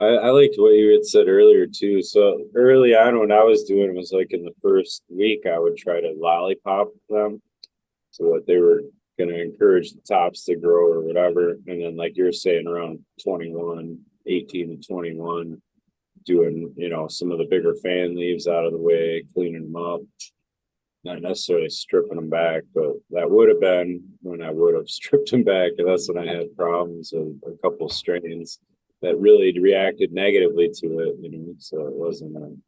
I liked what you had said earlier too. So early on, when I was doing it, was like in the first week, I would try to lollipop them so that they were going to encourage the tops to grow or whatever. And then, like you're saying, around 21, 18 to 21, doing, some of the bigger fan leaves out of the way, cleaning them up, not necessarily stripping them back, but that would have been when I would have stripped them back. And that's when I had problems with a couple of strains that really reacted negatively to it, so it wasn't,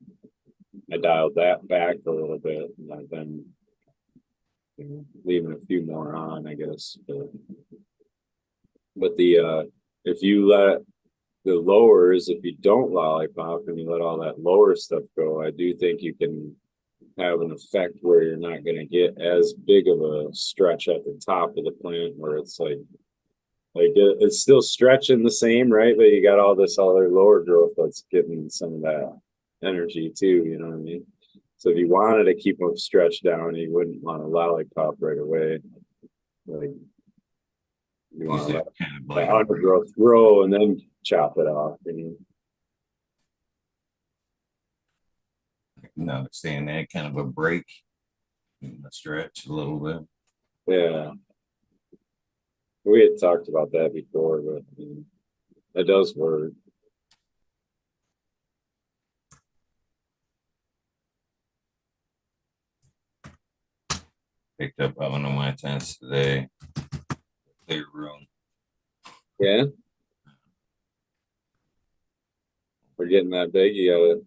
I dialed that back a little bit, and I've been leaving a few more on, I guess, but if you let the lowers, if you don't lollipop and you let all that lower stuff go, I do think you can have an effect where you're not going to get as big of a stretch at the top of the plant where it's like it's still stretching the same, right? But you got all this other lower growth that's getting some of that energy too, you know what I mean? So if you wanted to keep them stretched down, you wouldn't want to lollipop right away. Like you want to let the undergrowth grow and then chop it off. No, saying that kind of a break in the stretch a little bit. Yeah. We had talked about that before, but it does work. Picked up one of my tents today. Clear room. Yeah. We're getting that big. You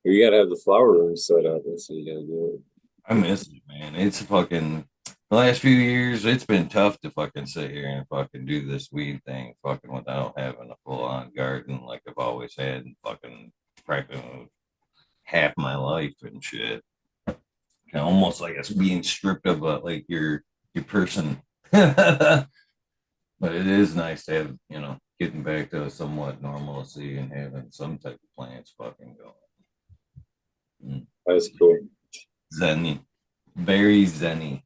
gotta have the flower room set up. That's what you gotta do. I miss it, man. It's fucking the last few years, it's been tough to fucking sit here and fucking do this weed thing, fucking without having a full on garden like I've always had, and fucking practically half my life and shit. Almost like it's being stripped of like your person. But it is nice to have, getting back to somewhat normalcy and having some type of plants fucking going. That's cool. Zenny. Very zenny.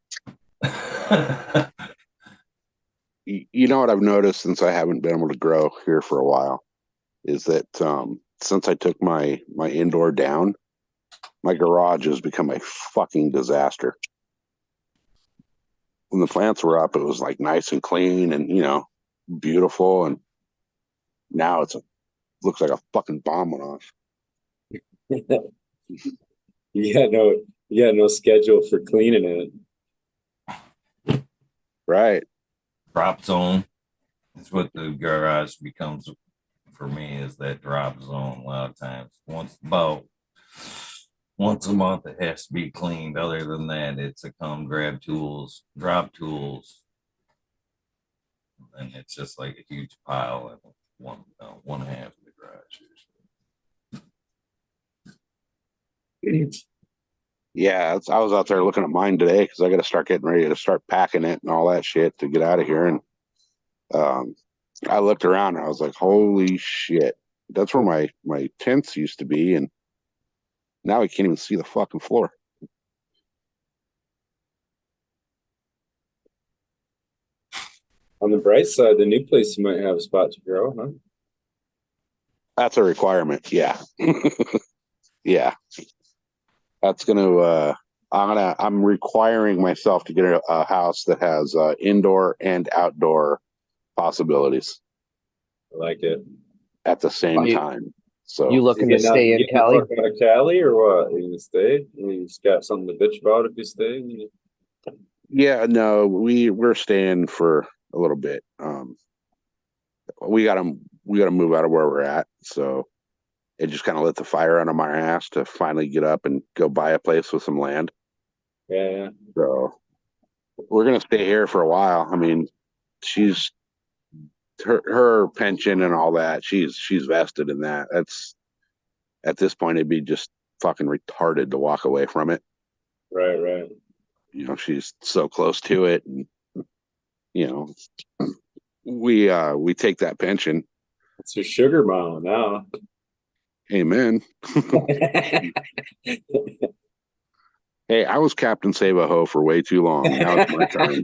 You know what I've noticed since I haven't been able to grow here for a while is that since I took my indoor down, my garage has become a fucking disaster. When the plants were up, it was like nice and clean and beautiful, and now looks like a fucking bomb went off. You got no schedule for cleaning it. Right. Drop zone. That's what the garage becomes for me, is that drop zone. A lot of times, once a month, it has to be cleaned. Other than that, it's a come grab tools, drop tools, and it's just like a huge pile in one half of the garage. Yeah, I was out there looking at mine today because I got to start getting ready to start packing it and all that shit to get out of here. And I looked around and I was like, holy shit, that's where my tents used to be. And now I can't even see the fucking floor. On the bright side, the new place you might have a spot to grow, huh? That's a requirement. Yeah. Yeah. That's I'm requiring myself to get a house that has indoor and outdoor possibilities. I like it. At the same time. So you looking to stay in Cali? Out of Cali or what? You gonna stay? You just got something to bitch about if you stay? Yeah, no, we're staying for a little bit. We gotta move out of where we're at. So it just kind of lit the fire under my ass to finally get up and go buy a place with some land. Yeah. So we're gonna stay here for a while. I mean, she's her pension and all that. She's vested in that. That's at this point it'd be just fucking retarded to walk away from it. Right. She's so close to it, and we take that pension It's your sugar mom now. Amen. Hey, I was Captain Save a Ho for way too long. Now it's my turn.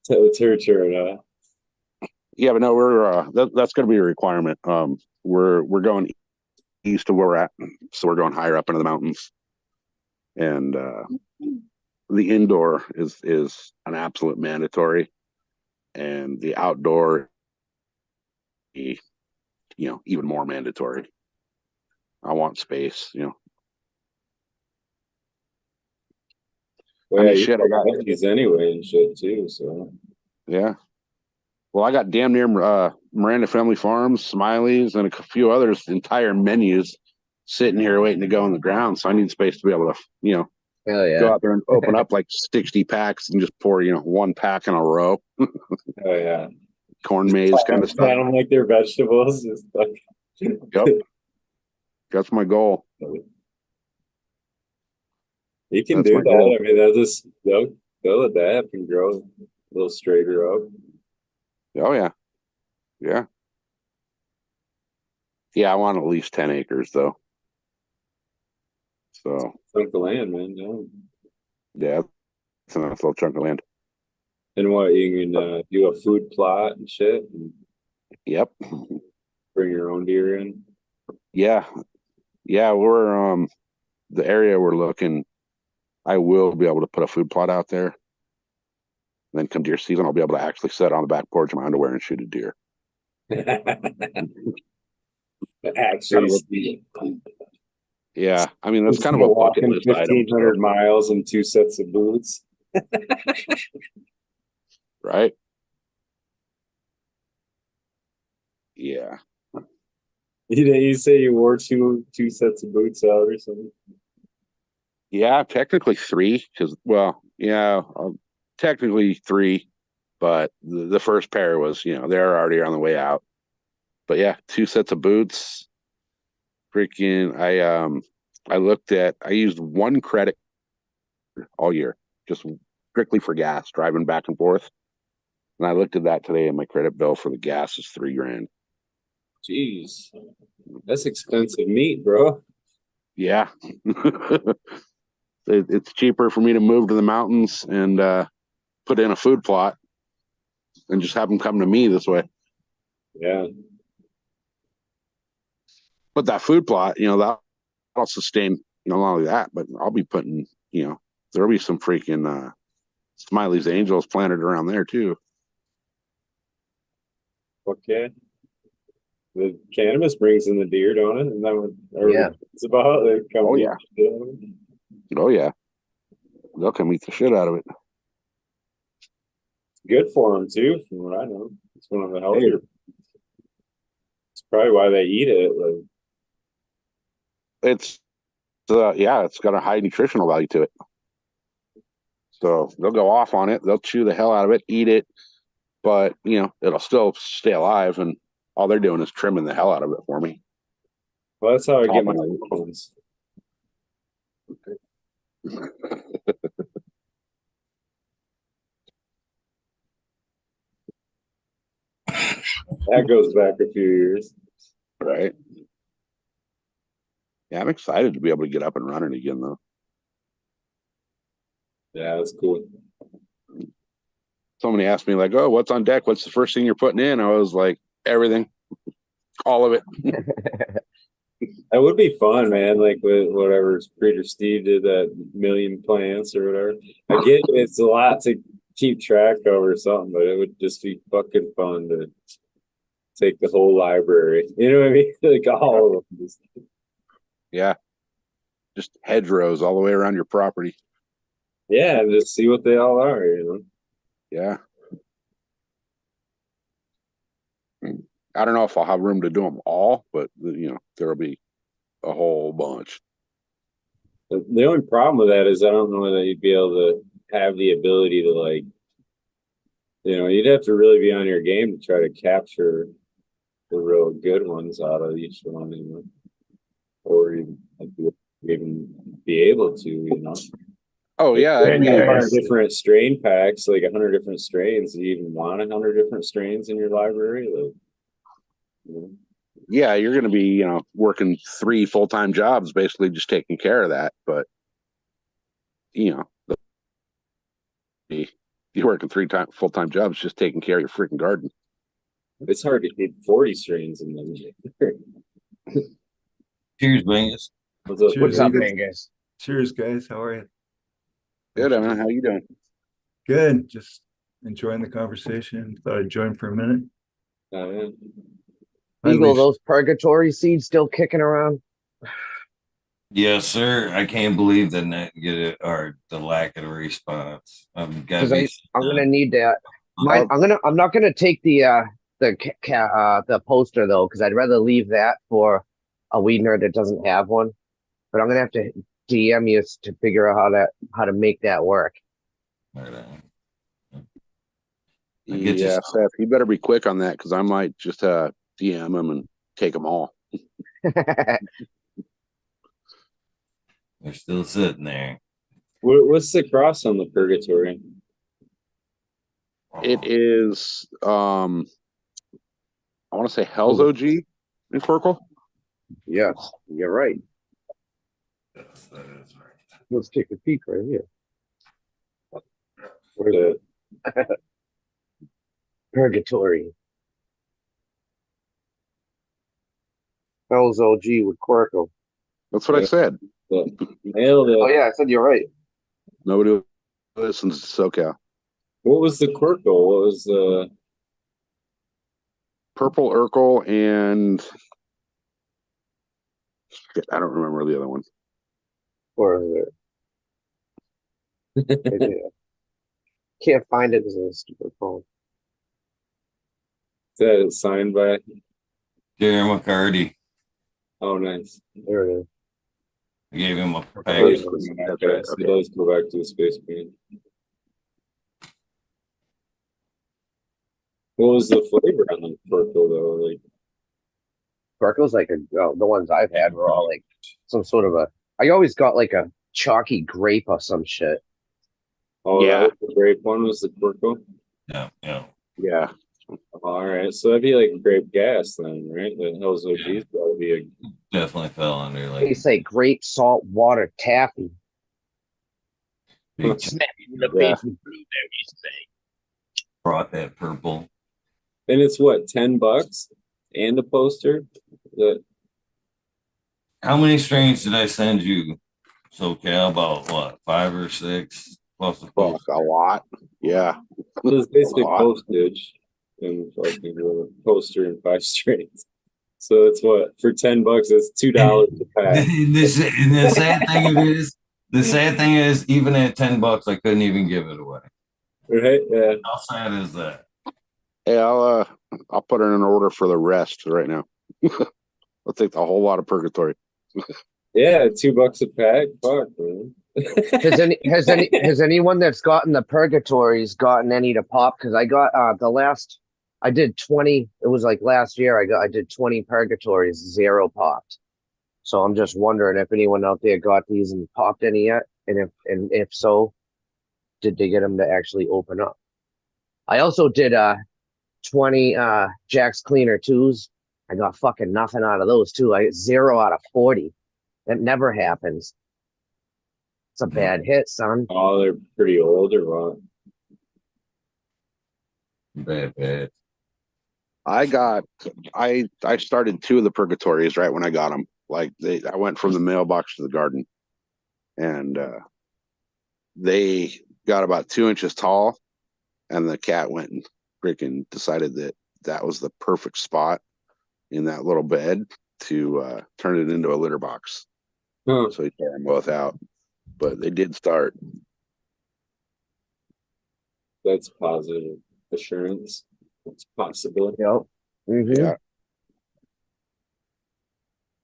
It's her turn. Yeah, but no, we're that's going to be a requirement. We're going east of where we're at, so we're going higher up into the mountains, and the indoor is an absolute mandatory, and the outdoor, even more mandatory. I want space, Well, I mean, you shit, I got these anyway and shit too. So yeah. Well, I got damn near Miranda Family Farms, Smiley's, and a few others entire menus sitting here waiting to go in the ground. So I need space to be able to, Hell yeah. go out there and open up like 60 packs and just pour, one pack in a row. oh yeah, Corn maze kind of stuff. I don't like their vegetables. Just like Yep. That's my goal. You can That's do my that. goal. I mean, they'll adapt and grow a little straighter up. Oh yeah. Yeah. Yeah, I want at least 10 acres though. So Chunk of land, man. yeah, it's a nice little chunk of land. And what you can do a food plot and shit, and Yep. bring your own deer in. Yeah. Yeah, we're the area we're looking, I will be able to put a food plot out there. Then come deer season, I'll be able to actually sit on the back porch in my underwear and shoot a deer. Actually, Yeah, I mean that's kind of a bucket walking list item. 1,500 miles in 2 sets of boots. Right? Yeah. You say you wore two sets of boots out or something? Yeah, technically three, because technically three, but the first pair was, they're already on the way out. But yeah, 2 sets of boots. Freaking, I used one credit all year, just strictly for gas, driving back and forth. And I looked at that today, and my credit bill for the gas is $3,000. Jeez, that's expensive meat, bro. Yeah. It's cheaper for me to move to the mountains and put in a food plot and just have them come to me this way. Yeah. But that food plot, that'll sustain, not only that, but I'll be putting, there'll be some freaking Smiley's Angels planted around there too. Okay. The cannabis brings in the deer, don't it? Isn't that what it's about? They come Oh yeah. Oh yeah. They'll come eat the shit out of it. It's good for them too, from what I know. It's one of the healthier. It's probably why they eat it. Like, it's got a high nutritional value to it. So they'll go off on it. They'll chew the hell out of it, eat it, but it'll still stay alive, and all they're doing is trimming the hell out of it for me. well, that's how I get my ones. That goes back a few years. Right. Yeah, I'm excited to be able to get up and running again, though. Yeah, that's cool. Somebody asked me, like, oh, what's on deck? What's the first thing you're putting in? I was like, everything. All of it. That would be fun, man. Like with whatever Creator Steve did, that million plants or whatever. I get it's a lot to keep track of or something, but it would just be fucking fun to take the whole library. You know what I mean? Like all of them. Yeah. Just hedgerows all the way around your property. Yeah, and just see what they all are, Yeah. I don't know if I'll have room to do them all, but there'll be a whole bunch. The only problem with that is I don't know that you'd be able to have the ability to, like, you'd have to really be on your game to try to capture the real good ones out of each one, or even be able to, Oh yeah, And Yeah, 100 different strain packs, like 100 different strains. Do you even want 100 different strains in your library? Like, you know? yeah, you're going to be, working 3 full-time jobs, basically just taking care of that. But you know, you're working 3 full-time jobs, just taking care of your freaking garden. It's hard to keep 40 strains in them. Cheers, Bingus. What's up? Cheers. What's up, Ethan. Angus? Cheers, guys. How are you? Good, man. How you doing? Good. Just enjoying the conversation. Thought I'd join for a minute. Yeah. Hi, Eagle, Lisa. those purgatory seeds still kicking around? Yes, sir. I can't believe the net get it or the lack of response. Because I'm gonna need that. I'm not gonna take the poster though, because I'd rather leave that for a weed nerd that doesn't have one. But I'm gonna have to DM you to figure out how to make that work. Right on. I get Yeah, you. Seth, you better be quick on that because I might just DM them and take them all. They're still sitting there. What's the cross on the purgatory? It is, I want to say Hell's OG in Quirkle. Yes, you're right. Yes, that is right. Let's take a peek right here. The, Purgatory. Hell's OG with Quirkle. That's what I said. nailed it. Oh yeah, I said you're right. Nobody listens to SoCal. What was the Quirkle? What was the Purple Urkel and shit, I don't remember the other one. Or can't find it as a stupid phone. that it's signed by? Jerry McCarty. Oh, nice. There it is. I gave him a It package. That's right. It does go back to the Space Queen. What was the flavor on the Quirkle though? Like, Quirkle's like the ones I've had were all like some sort of I always got like a chalky grape or some shit. oh, Yeah. that was the grape one was the Quirkle. Yeah, yeah. Yeah. All right, so that'd be like grape gas then, right? The Hell's OG's gotta be a Definitely fell under like Tastes like grape salt water taffy. big Yeah. brought that purple. and it's what, $10 and a poster? That How many strains did I send you? SoCal, about what, 5 or 6 plus the Fuck, post. a lot. Yeah. was basically Wow. postage and fucking poster and 5 strains. So it's what, for $10, it's $2 a pack. The sad thing is, even at $10, I couldn't even give it away. Right? Yeah. How sad is that? Hey, I'll put in an order for the rest right now. I'll take the whole lot of purgatory. Yeah, $2 a pack. Fuck, man. Has anyone that's gotten the purgatories gotten any to pop? Because I got I did 20. It was like last year. I did 20 purgatories, 0 popped. So I'm just wondering if anyone out there got these and popped any yet, and if so, did they get them to actually open up? I also did 20 Jack's Cleaner 2s. I got fucking nothing out of those too. I 0 out of 40. That never happens. It's a bad hit, son. Oh, they're pretty old or what? Bad. I started 2 of the purgatories right when I got them. Like I went from the mailbox to the garden, and they got about 2 inches tall, and the cat went and freaking decided that was the perfect spot in that little bed to turn it into a litter box. Huh. So he tore them both out, but they did start. That's positive assurance. It's possible. Yep. Mm-hmm. Yeah.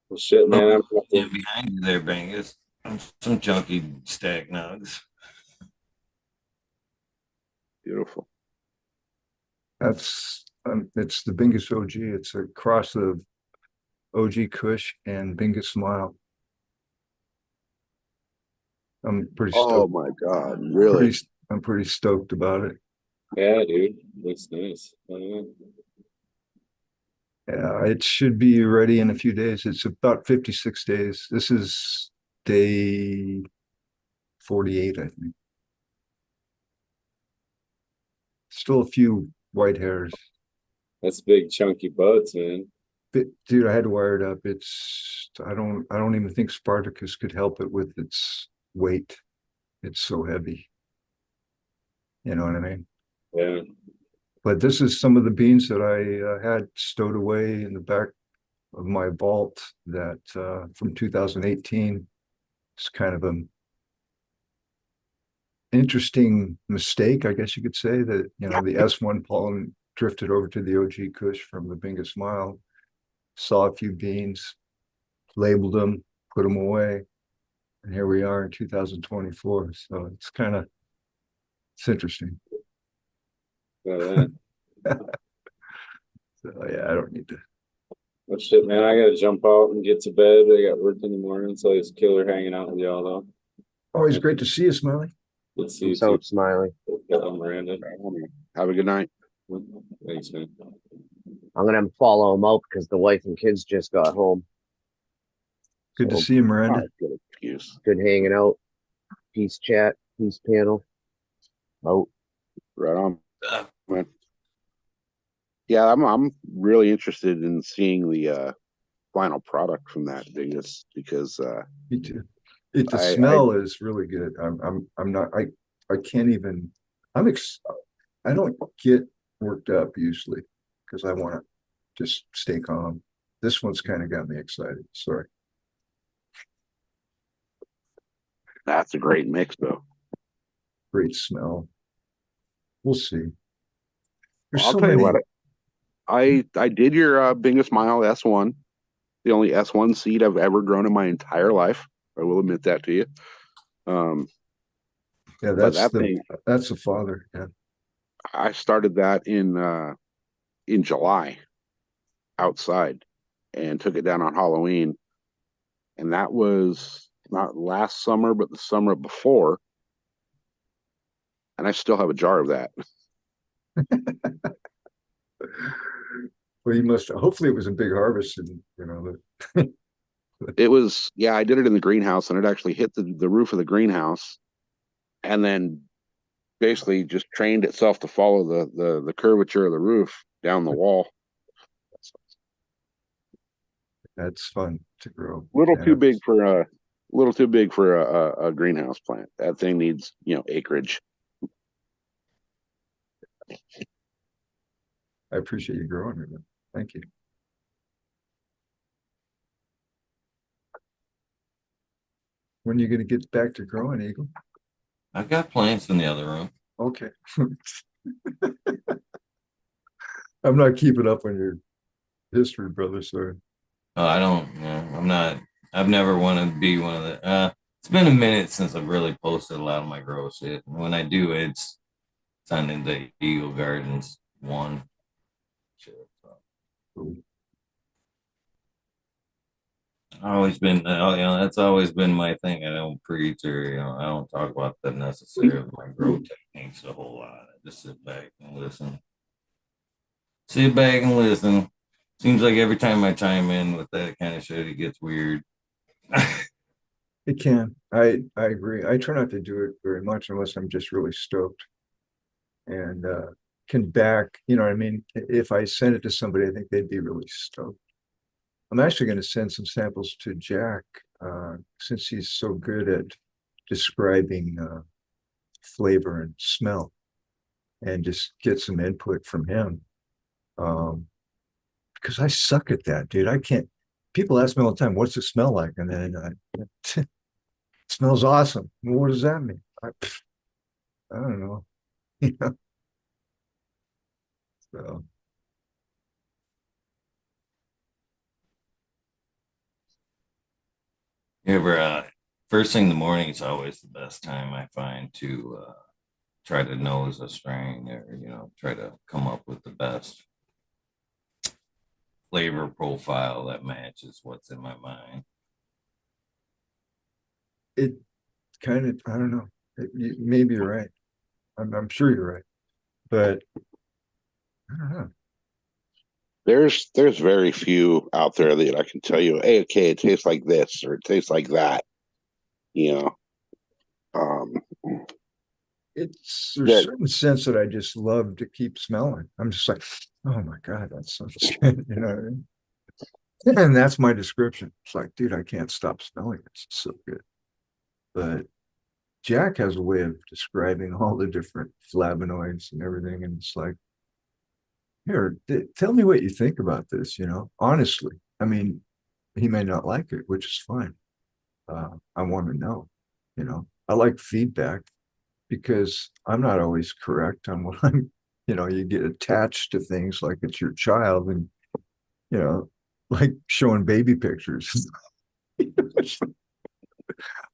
Well, shit, man. I'm gonna have Yeah, to- behind you there, Bangus. Some chunky stack nugs. Beautiful. That's it's the Bingus OG. It's a cross of OG Kush and Bingus Smile. I'm pretty Oh stoked. my God, really? I'm pretty stoked about it. Yeah, dude. Looks nice. Oh, yeah. Yeah, it should be ready in a few days. It's about 56 days. This is day 48, I think. Still a few white hairs. That's big chunky buds, man. But, dude, I had to wire it up. I don't even think Spartacus could help it with its weight. It's so heavy. You know what I mean? Yeah. But this is some of the beans that I had stowed away in the back of my vault that from 2018. It's kind of an interesting mistake, I guess you could say, that the S1 pollen drifted over to the OG Kush from the Bingus Smile, saw a few beans, labeled them, put them away, and here we are in 2024. So it's interesting. Yeah. So yeah, I don't need to. Well, shit, man. I gotta jump out and get to bed. I got work in the morning, so it's killer hanging out with y'all, though. Always great to see you, Smiley. Good to see you So too, Smiley. Miranda. Have a good night. Thanks, man. I'm gonna follow him out because the wife and kids just got home. Good to So, see you, Miranda. Oh, good excuse. good hanging out. Peace chat, peace panel. Out. Right on, man. Yeah, I'm really interested in seeing the final product from that Dingus because Me too. The I smell is really good. I'm not I can't even I'm ex I don't get worked up usually because I want to just stay calm. This one's kind of got me excited. Sorry. that's a great mix though. Great smell. We'll see. There's I'll so tell you many. what, I did your Bingus Mile S1, the only S1 seed I've ever grown in my entire life. I will admit that to you. Yeah, But that thing, that's the father. Yeah. I started that in July outside and took it down on Halloween. And that was not last summer, but the summer before. And I still have a jar of that. Well, you must hopefully it was a big harvest and It was, yeah, I did it in the greenhouse and it actually hit the roof of the greenhouse and then basically just trained itself to follow the curvature of the roof down the wall. that's fun to grow. Little too big Cannabis. for a greenhouse plant. That thing needs, acreage. I appreciate you growing it. Thank you. When are you going to get back to growing, Eagle? I've got plants in the other room. Okay. I'm not keeping up on your history, brother. Sorry. I don't. I'm not. I've never wanted to be one of the. It's been a minute since I've really posted a lot of my grow shit. And when I do, it's on in the Eagle Gardens one. Shit, so. Cool. That's always been my thing. I don't preach or, I don't talk about the necessary of my grow techniques a whole lot. I just sit back and listen. Sit back and listen. Seems like every time I chime in with that kind of shit, it gets weird. It can. I agree. I try not to do it very much unless I'm just really stoked and can back. You know what I mean? If I send it to somebody, I think they'd be really stoked. I'm actually going to send some samples to Jack since he's so good at describing flavor and smell, and just get some input from him. Because I suck at that, dude. I can't. People ask me all the time, "What's it smell like?" And then it smells awesome. Well, what does that mean? I don't know. So You ever, first thing in the morning is always the best time I find to try to nose a strain or, try to come up with the best flavor profile that matches what's in my mind. it kind of, I don't know. Maybe you're right. I'm sure you're right, but I don't know. There's very few out there that I can tell you, hey, okay, it tastes like this or it tastes like that. You know, um, It's there's a that certain sense that I just love to keep smelling. I'm just like, oh my God, that's so good, you know what I mean? And that's my description. It's like, dude, I can't stop smelling it. It's so good. But Jack has a way of describing all the different flavonoids and everything. And it's like, here, tell me what you think about this, you know, honestly. I mean, he may not like it, which is fine. I want to know, you know, I like feedback because I'm not always correct on what I'm, you know, you get attached to things like it's your child and, you know, like showing baby pictures.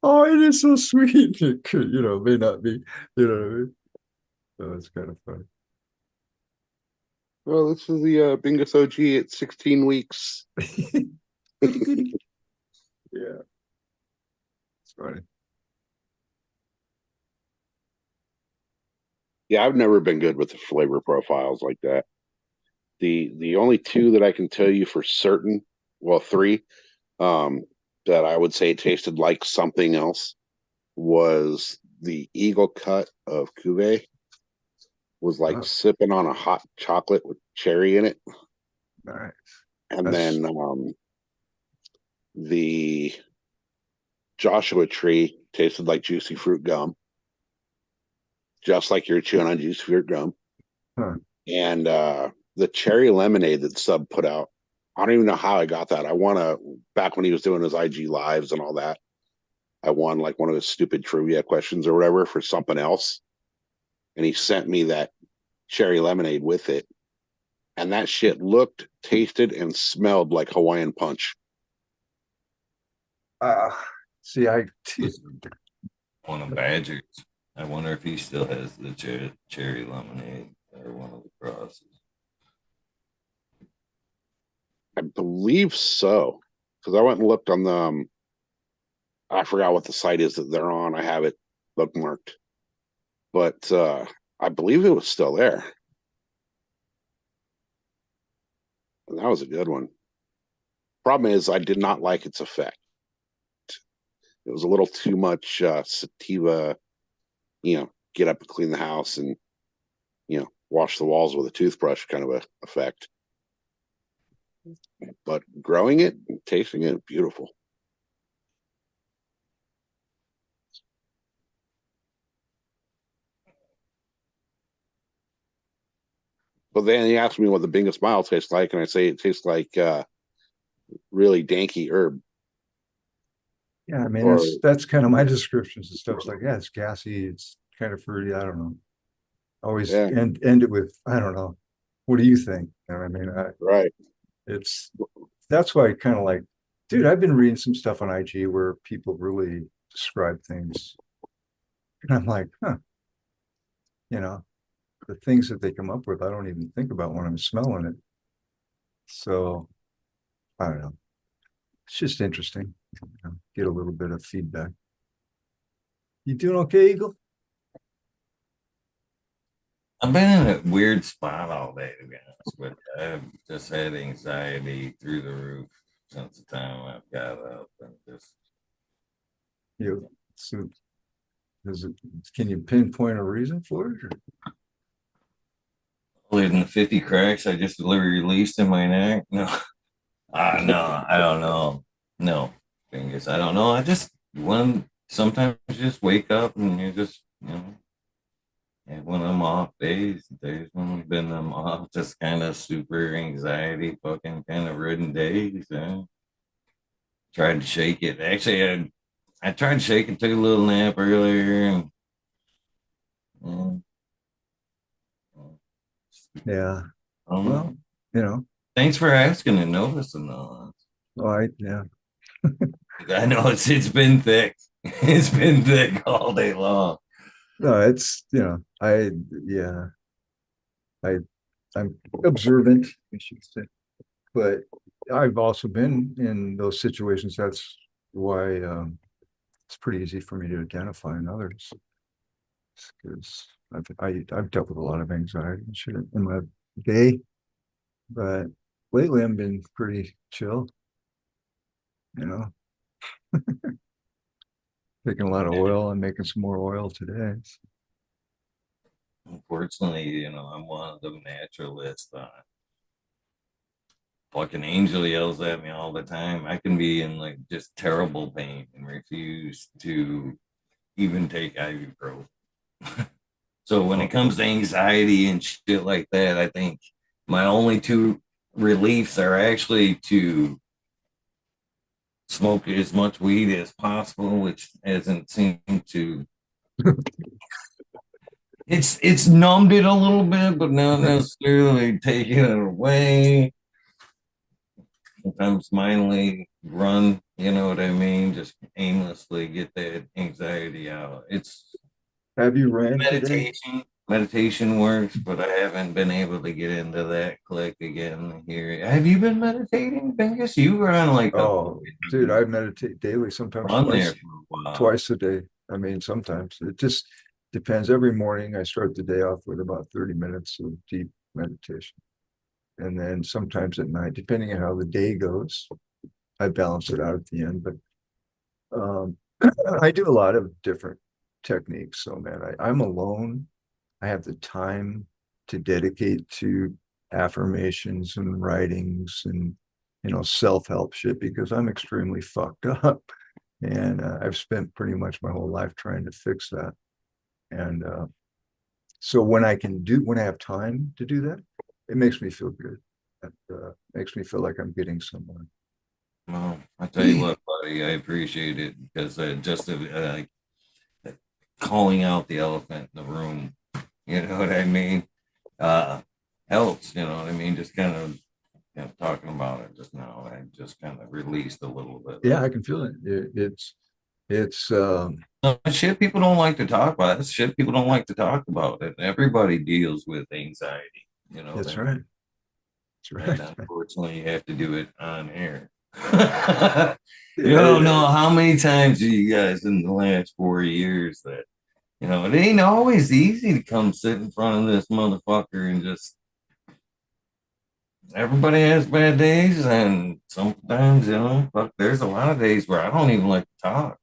Oh, it is so sweet. It could, you know, may not be, you know what I mean? So it's kind of fun. well, this is the Bingus OG at 16 weeks. Yeah, it's funny. Yeah, I've never been good with the flavor profiles like that. The only two that I can tell you for certain, well, three, um, that I would say tasted like something else was the Eagle Cut of Cuvée. Was like Oh, sipping on a hot chocolate with cherry in it. nice. And That's then the Joshua Tree tasted like juicy fruit gum, just like you're chewing on juicy fruit gum. huh. And the cherry lemonade that Sub put out, I don't even know how I got that. I won back when he was doing his IG lives and all that. I won like one of his stupid trivia questions or whatever for something else. And he sent me that cherry lemonade with it. And that shit looked, tasted, and smelled like Hawaiian punch. Uh, see, One of Badger's. I wonder if he still has the cherry lemonade or one of the crosses. I believe so. Because I went and looked on the, I forgot what the site is that they're on. I have it bookmarked. But I believe it was still there. And that was a good one. Problem is, I did not like its effect. It was a little too much sativa, you know, get up and clean the house and, you know, wash the walls with a toothbrush kind of a effect. But growing it and tasting it, beautiful. But then he asked me what the Bingus Smile tastes like, and I say it tastes like really danky herb. yeah, I mean, Or that's kind of my descriptions and stuff. It's like, yeah, it's gassy, it's kind of fruity. I don't know. Always yeah, end it with, I don't know. What do you think? You know what I mean? right. It's that's why I kind of like, dude, I've been reading some stuff on IG where people really describe things. And I'm like, huh, you know, the things that they come up with, I don't even think about when I'm smelling it. So I don't know. It's just interesting. You know, get a little bit of feedback. You doing okay, Eagle? I've been in a weird spot all day, to be honest with you. I've just had anxiety through the roof since the time I've got up and just You so is it can you pinpoint a reason for it? Or? other than the 50 cracks I just released in my neck. No, no, I don't know. No, fingers, I don't know. I just sometimes you just wake up and you just, and when I'm off days when I've been I'm off, just kind of super anxiety, fucking kind of ridden days. Tried to shake it. Actually, I tried to shake it, took a little nap earlier, and Yeah. I don't Well, know. you know, Thanks for asking and noticing though. yeah. I know it's been thick. It's been thick all day long. No, it's yeah, I I'm observant, I should say. But I've also been in those situations. That's why it's pretty easy for me to identify in others because I've dealt with a lot of anxiety and shit in my day, but lately I've been pretty chill, you know, taking a lot of oil. I'm making some more oil today. Unfortunately, you know, I'm one of the naturalists. Fucking Angel yells at me all the time. I can be in like just terrible pain and refuse to even take ibuprofen. So when it comes to anxiety and shit like that, I think my only two reliefs are actually to smoke as much weed as possible, which hasn't seemed to it's numbed it a little bit, but not necessarily taking it away. Sometimes mindly run, you know what I mean? Just aimlessly get that anxiety out. It's Have you ran today? meditation. Meditation works, but I haven't been able to get into that click again here. Have you been meditating, Bingus? You were on like Oh, dude, I meditate daily, sometimes run there for a while. twice a day. I mean, sometimes it just depends. Every morning I start the day off with about 30 minutes of deep meditation. And then sometimes at night, depending on how the day goes, I balance it out at the end. But I do a lot of different techniques. So man, I'm alone. I have the time to dedicate to affirmations and writings and self-help shit because I'm extremely fucked up. And I've spent pretty much my whole life trying to fix that. And so when I have time to do that, it makes me feel good. It makes me feel like I'm getting somewhere. Well, I tell you what, buddy, I appreciate it because just calling out the elephant in the room, you know what I mean, helps. You know what I mean. Just kind of talking about it just now, I just kind of released a little bit. Yeah, I can feel it. It's shit people don't like to talk about. It's shit people don't like to talk about. It. Everybody deals with anxiety. You know. That's right. That's right. And unfortunately, you have to do it on air. You don't know how many times you guys in the last 4 years that it ain't always easy to come sit in front of this motherfucker and just. Everybody has bad days, and sometimes fuck, there's a lot of days where I don't even like to talk.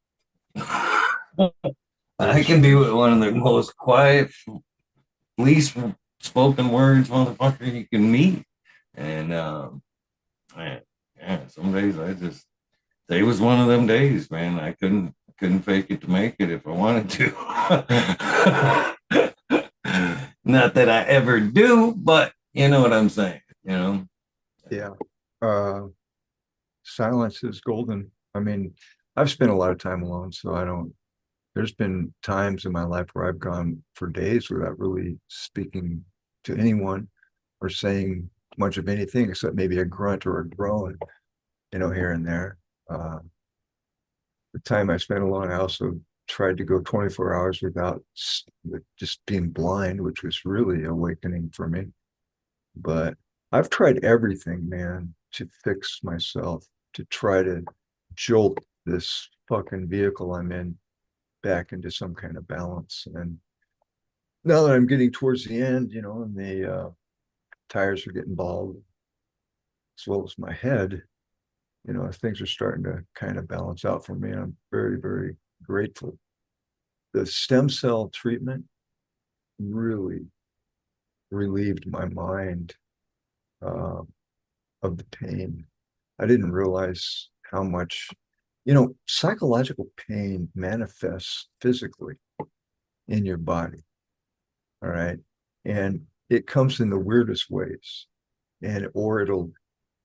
I can be with one of the most quiet, least spoken words motherfucker you can meet. And man, yeah, some days today was one of them days, man. I couldn't fake it to make it if I wanted to. Not that I ever do, but you know what I'm saying, Yeah. Silence is golden. I mean, I've spent a lot of time alone, so there's been times in my life where I've gone for days without really speaking to anyone or saying much of anything except maybe a grunt or a groan, here and there. The time I spent alone, I also tried to go 24 hours without just being blind, which was really awakening for me. But I've tried everything, man, to fix myself, to try to jolt this fucking vehicle I'm in back into some kind of balance. And now that I'm getting towards the end, and the tires are getting bald, as well as my head, things are starting to kind of balance out for me. I'm very, very grateful. The stem cell treatment really relieved my mind of the pain. I didn't realize how much, psychological pain manifests physically in your body. All right. And it comes in the weirdest ways. Or it'll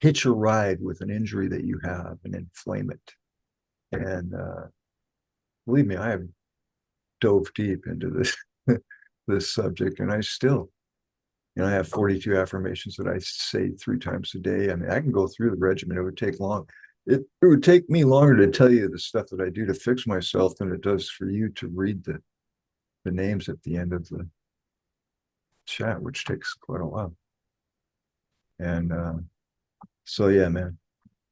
hitch a ride with an injury that you have and inflame it. And believe me, I have dove deep into this this subject, and I still, I have 42 affirmations that I say 3 times a day. I mean, I can go through the regimen. It would take long. It would take me longer to tell you the stuff that I do to fix myself than it does for you to read the names at the end of the chat, which takes quite a while. And so yeah, man,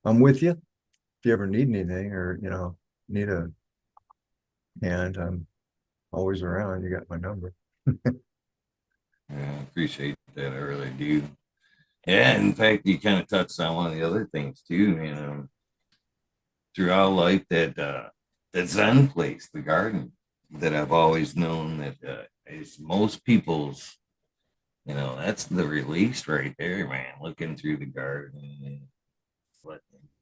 I'm with you. If you ever need anything or need a and I'm always around. You got my number. Yeah, I appreciate that. I really do. Yeah, in fact, you kind of touched on one of the other things too. Throughout life, that Zen place, the garden, that I've always known that is most people's. That's the release right there, man. Looking through the garden, and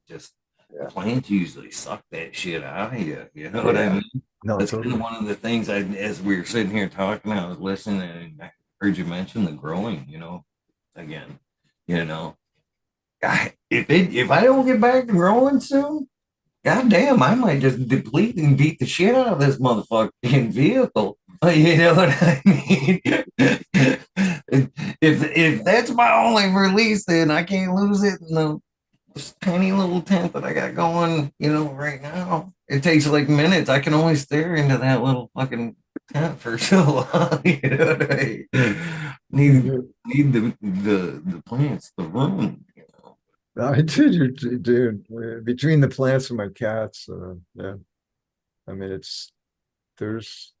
just Yeah. plants usually suck that shit out of you. You know Yeah. what I mean? No, That's totally. kind of one of the things as we were sitting here talking, I was listening and I heard you mention the growing, again, you know, if I don't get back to growing soon, god damn, I might just deplete and beat the shit out of this motherfucking vehicle. You know what I mean? If that's my only release, then I can't lose it in the this tiny little tent that I got going, right now. It takes like minutes. I can only stare into that little fucking tent for so long. You know what I mean? Need the plants, the room. I did, dude. Between the plants and my cats, yeah. I mean, there's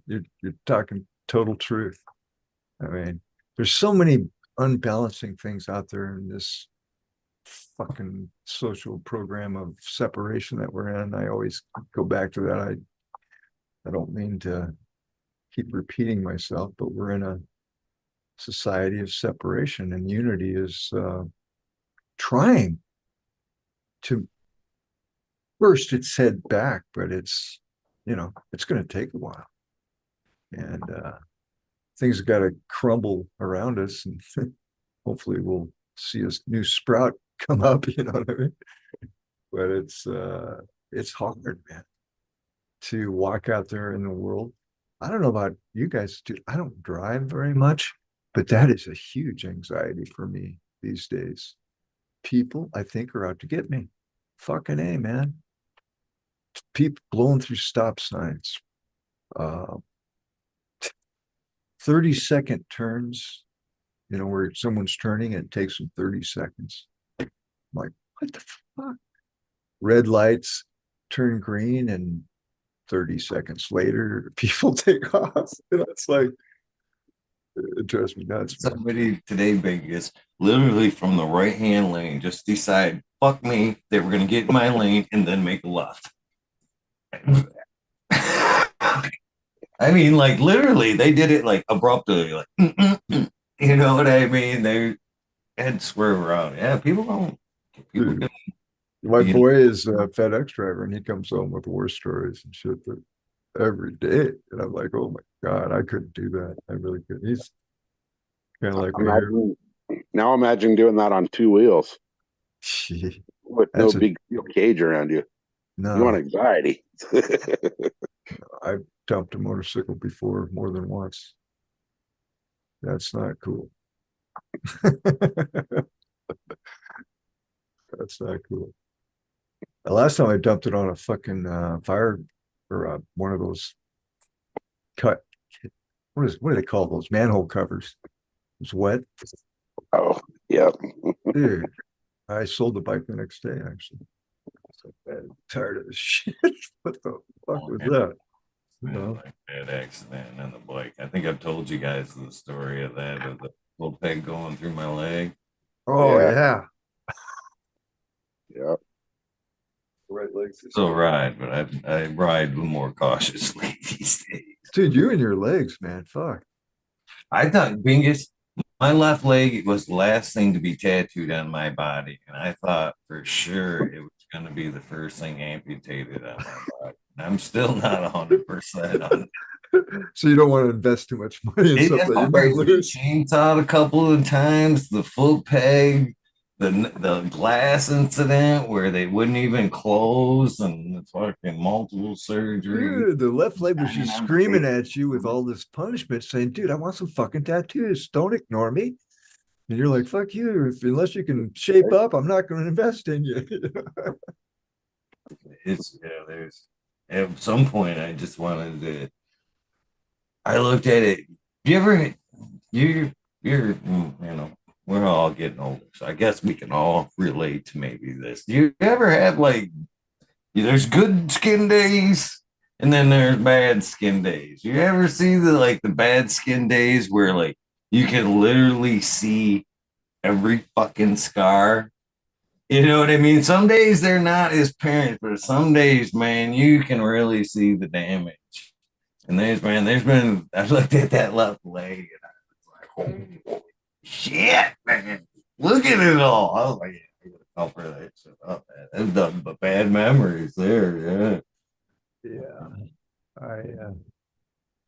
you're talking total truth. I mean, there's so many unbalancing things out there in this fucking social program of separation that we're in. I always go back to that. I don't mean to keep repeating myself, but we're in a society of separation, and unity is trying to burst its head back, but it's going to take a while, and things got to crumble around us, and hopefully we'll see a new sprout come up. You know what I mean? But it's hard, man, to walk out there in the world. I don't know about you guys. I don't drive very much, but that is a huge anxiety for me these days. People, I think, are out to get me. Fucking A, man. People blowing through stop signs. 30-second turns, where someone's turning and it takes them 30 seconds. I'm like, what the fuck? Red lights turn green and 30 seconds later, people take off. It's like, it drives me nuts, man. Somebody today, Vegas, literally from the right hand lane, just decide, fuck me, they were going to get in my lane and then make a left. I mean, like literally, they did it like abruptly, like, you know what I mean? They had to swerve around. Yeah, people don't. People Dude, can, my boy is a FedEx driver, and he comes home with war stories and shit every day. And I'm like, oh my God, I couldn't do that. I really couldn't. He's kind of like me here. Now imagine doing that on two wheels with no That's big cage around you. You want no, anxiety. I've dumped a motorcycle before more than once. That's not cool. That's not cool. The last time I dumped it on a fucking fire or one of those cut. What do they call those manhole covers? It's wet. Oh, yeah. Dude, I sold the bike the next day, actually. So I'm tired of this shit. What the fuck was that? like that accident on the bike. I think I've told you guys the story of that, of the little peg going through my leg. Oh, yeah. Yeah. Right legs. Still ride, but I ride more cautiously these days. Dude, you and your legs, man. Fuck. I thought Bingus, my left leg was the last thing to be tattooed on my body, and I thought for sure it was going to be the first thing amputated on my body. And I'm still not 100% on it. So you don't want to invest too much money in something that you might lose. Chainsawed a couple of times, the foot peg, the glass incident where they wouldn't even close, and the fucking multiple surgery. Dude, the left leg was just screaming at you with all this punishment, saying, "Dude, I want some fucking tattoos. Don't ignore me." And you're like, "Fuck you! Unless you can shape up, I'm not going to invest in you." There's at some point I just wanted to. I looked at it. You're, we're all getting older, so I guess we can all relate to maybe this. Do you ever have like, there's good skin days And then there's bad skin days. You ever see the bad skin days where like you can literally see every fucking scar? You know what I mean? Some days they're not as parents, but some days, man, you can really see the damage. And there's been I looked at that left leg and I was like, oh shit, man. Look at it all. I was like, yeah, I gotta cover that shit up, man. That's nothing but bad memories there, yeah. Yeah. I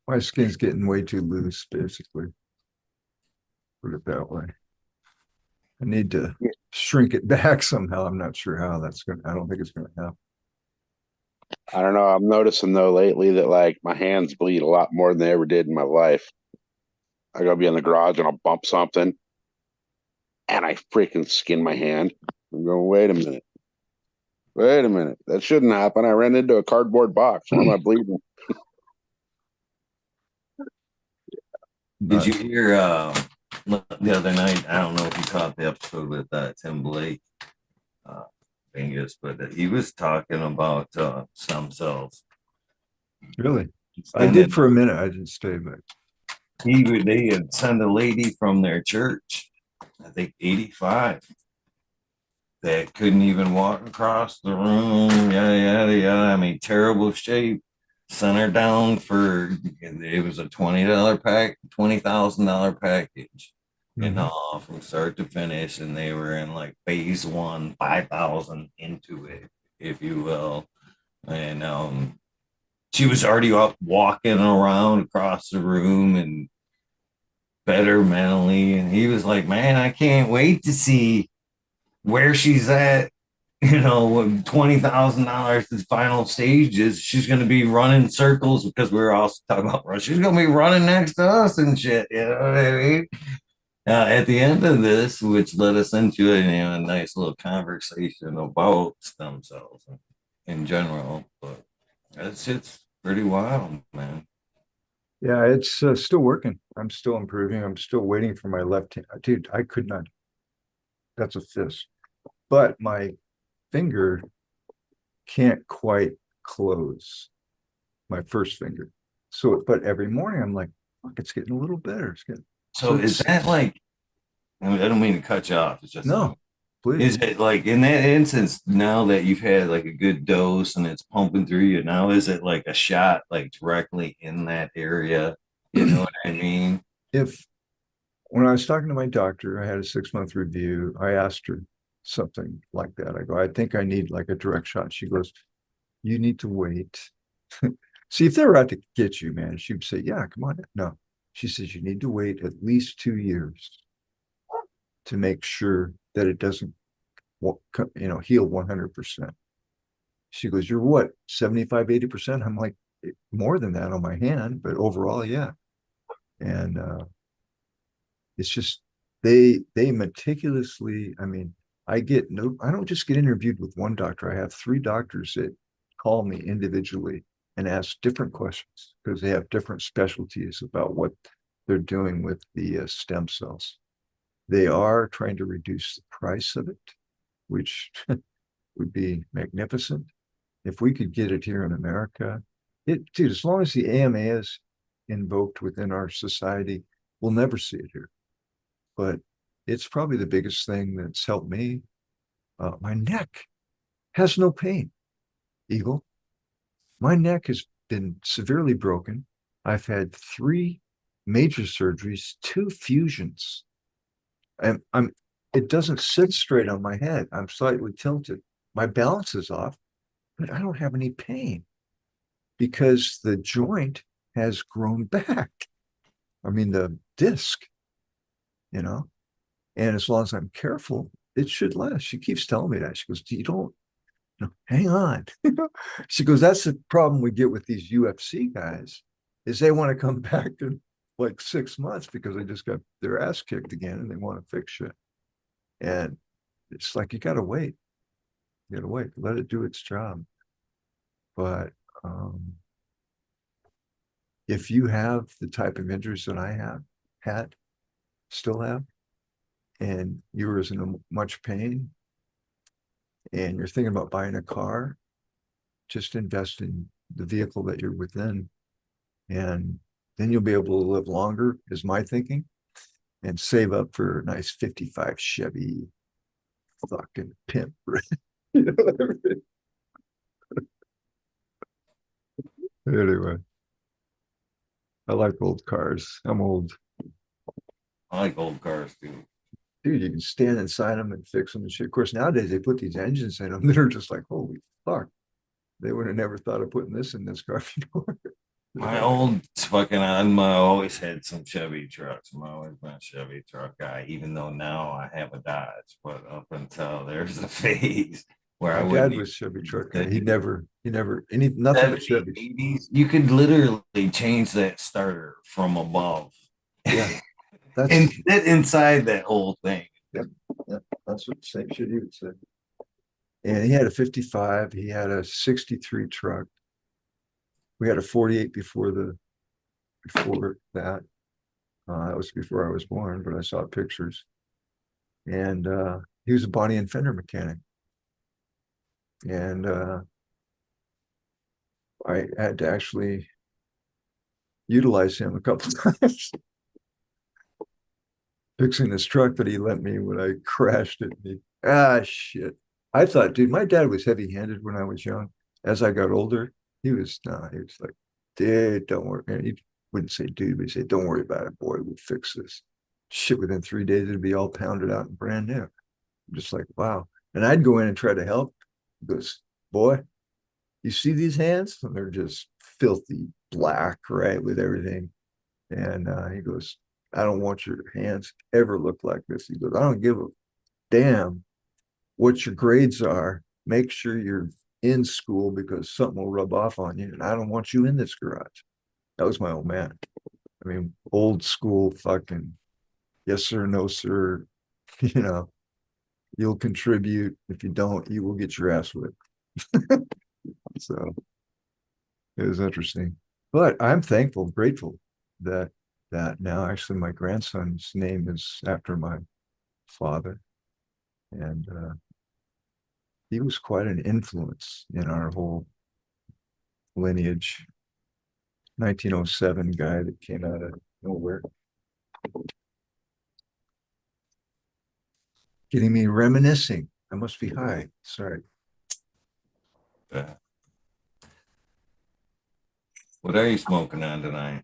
my skin's getting way too loose, basically. Put it that way. I need to shrink it back somehow. I'm not sure how that's gonna. I don't think it's gonna happen. I don't know. I'm noticing though lately that like my hands bleed a lot more than they ever did in my life. I gotta be in the garage and I'll bump something and I freaking skin my hand. I'm going, wait a minute. Wait a minute. That shouldn't happen. I ran into a cardboard box. Why am I bleeding? Did you hear the other night? I don't know if you caught the episode with Tim Blake, Angus, but he was talking about stem cells. Really? I did for a minute. I didn't stay, but They had sent a lady from their church, I think 85, that couldn't even walk across the room. Yada yada yada. I mean, terrible shape. Sent her down for it was a $20 pack, $20,000 package, from start to finish, and they were in like phase one, 5,000 into it, if you will, and she was already up walking around across the room and better mentally, and he was like, "Man, I can't wait to see where she's at." With $20,000, the final stage is she's going to be running circles because we were also talking about Russia. She's going to be running next to us and shit. You know what I mean? At the end of this, which led us into a nice little conversation about stem cells in general, but it's pretty wild, man. yeah, it's still working. I'm still improving. I'm still waiting for my left hand. Dude, I could not. That's a fist, but my finger can't quite close. My first finger. So, but every morning I'm like, fuck, it's getting a little better. It's getting So is that like? I don't mean to cut you off. It's just no, please. Is it like in that instance now that you've had like a good dose and it's pumping through you now? Is it like a shot like directly in that area? You know what I mean? If when I was talking to my doctor, I had a 6-month review. I asked her something like that. I go, I think I need like a direct shot. She goes, you need to wait. See, if they were out to get you, man, she'd say, yeah, come on. No, she says, you need to wait at least 2 years to make sure that it doesn't, heal 100%. She goes, you're what, 75, 80%? I'm like, more than that on my hand, but overall, yeah. And it's just, they meticulously, I mean, I don't just get interviewed with one doctor. I have 3 doctors that call me individually and ask different questions because they have different specialties about what they're doing with the stem cells. They are trying to reduce the price of it, which would be magnificent. If we could get it here in America, dude, as long as the AMA is invoked within our society, we'll never see it here. But it's probably the biggest thing that's helped me. My neck has no pain, Eagle. My neck has been severely broken. I've had 3 major surgeries, 2 fusions. It doesn't sit straight on my head. I'm slightly tilted. My balance is off, but I don't have any pain because the joint has grown back. I mean, the disc, and as long as I'm careful, it should last. She keeps telling me that. She goes, you don't, hang on. She goes, that's the problem we get with these UFC guys is they want to come back in like 6 months because they just got their ass kicked again and they want to fix shit. And it's like, you got to wait. You got to wait. Let it do its job. But if you have the type of injuries that I still have, and you're in much pain, and you're thinking about buying a car, just invest in the vehicle that you're within. And then you'll be able to live longer, is my thinking, and save up for a nice 55 Chevy fucking pimp. You know what I mean? Anyway, I like old cars. I'm old. I like old cars too. Dude, you can stand inside them and fix them and shit. Of course, nowadays they put these engines in them that are just like, holy fuck. They would have never thought of putting this in this car before. My old fucking I always had some Chevy trucks. I'm always been a Chevy truck guy, even though now I have a Dodge. But up until there's a phase where I My wouldn't dad was Chevy truck guy. He never, nothing but 70s, Chevy. 80s, you could literally change that starter from above. Yeah. That's And fit inside that whole thing. Yep. That's what the same shit he would say. And he had a 55, he had a 63 truck. We had a 48 before that. That was before I was born, but I saw pictures. And he was a body and fender mechanic. And I had to actually utilize him a couple times fixing this truck that he lent me when I crashed it. Shit. I thought, dude, my dad was heavy-handed when I was young. As I got older, he was like, dude, don't worry. And he wouldn't say dude, but he'd say, don't worry about it, boy, we'll fix this. Shit, within 3 days, it'd be all pounded out and brand new. I'm just like, wow. And I'd go in and try to help. He goes, boy, you see these hands? And they're just filthy black, right, with everything. And he goes, I don't want your hands ever look like this. He goes, I don't give a damn what your grades are. Make sure you're in school because something will rub off on you. And I don't want you in this garage. That was my old man. I mean, old school fucking yes, sir, no, sir. You know, you'll contribute. If you don't, you will get your ass whipped. So it was interesting. But I'm thankful, grateful that now actually my grandson's name is after my father. And he was quite an influence in our whole lineage. 1907 guy that came out of nowhere. Getting me reminiscing. I must be high. Sorry. What are you smoking on tonight?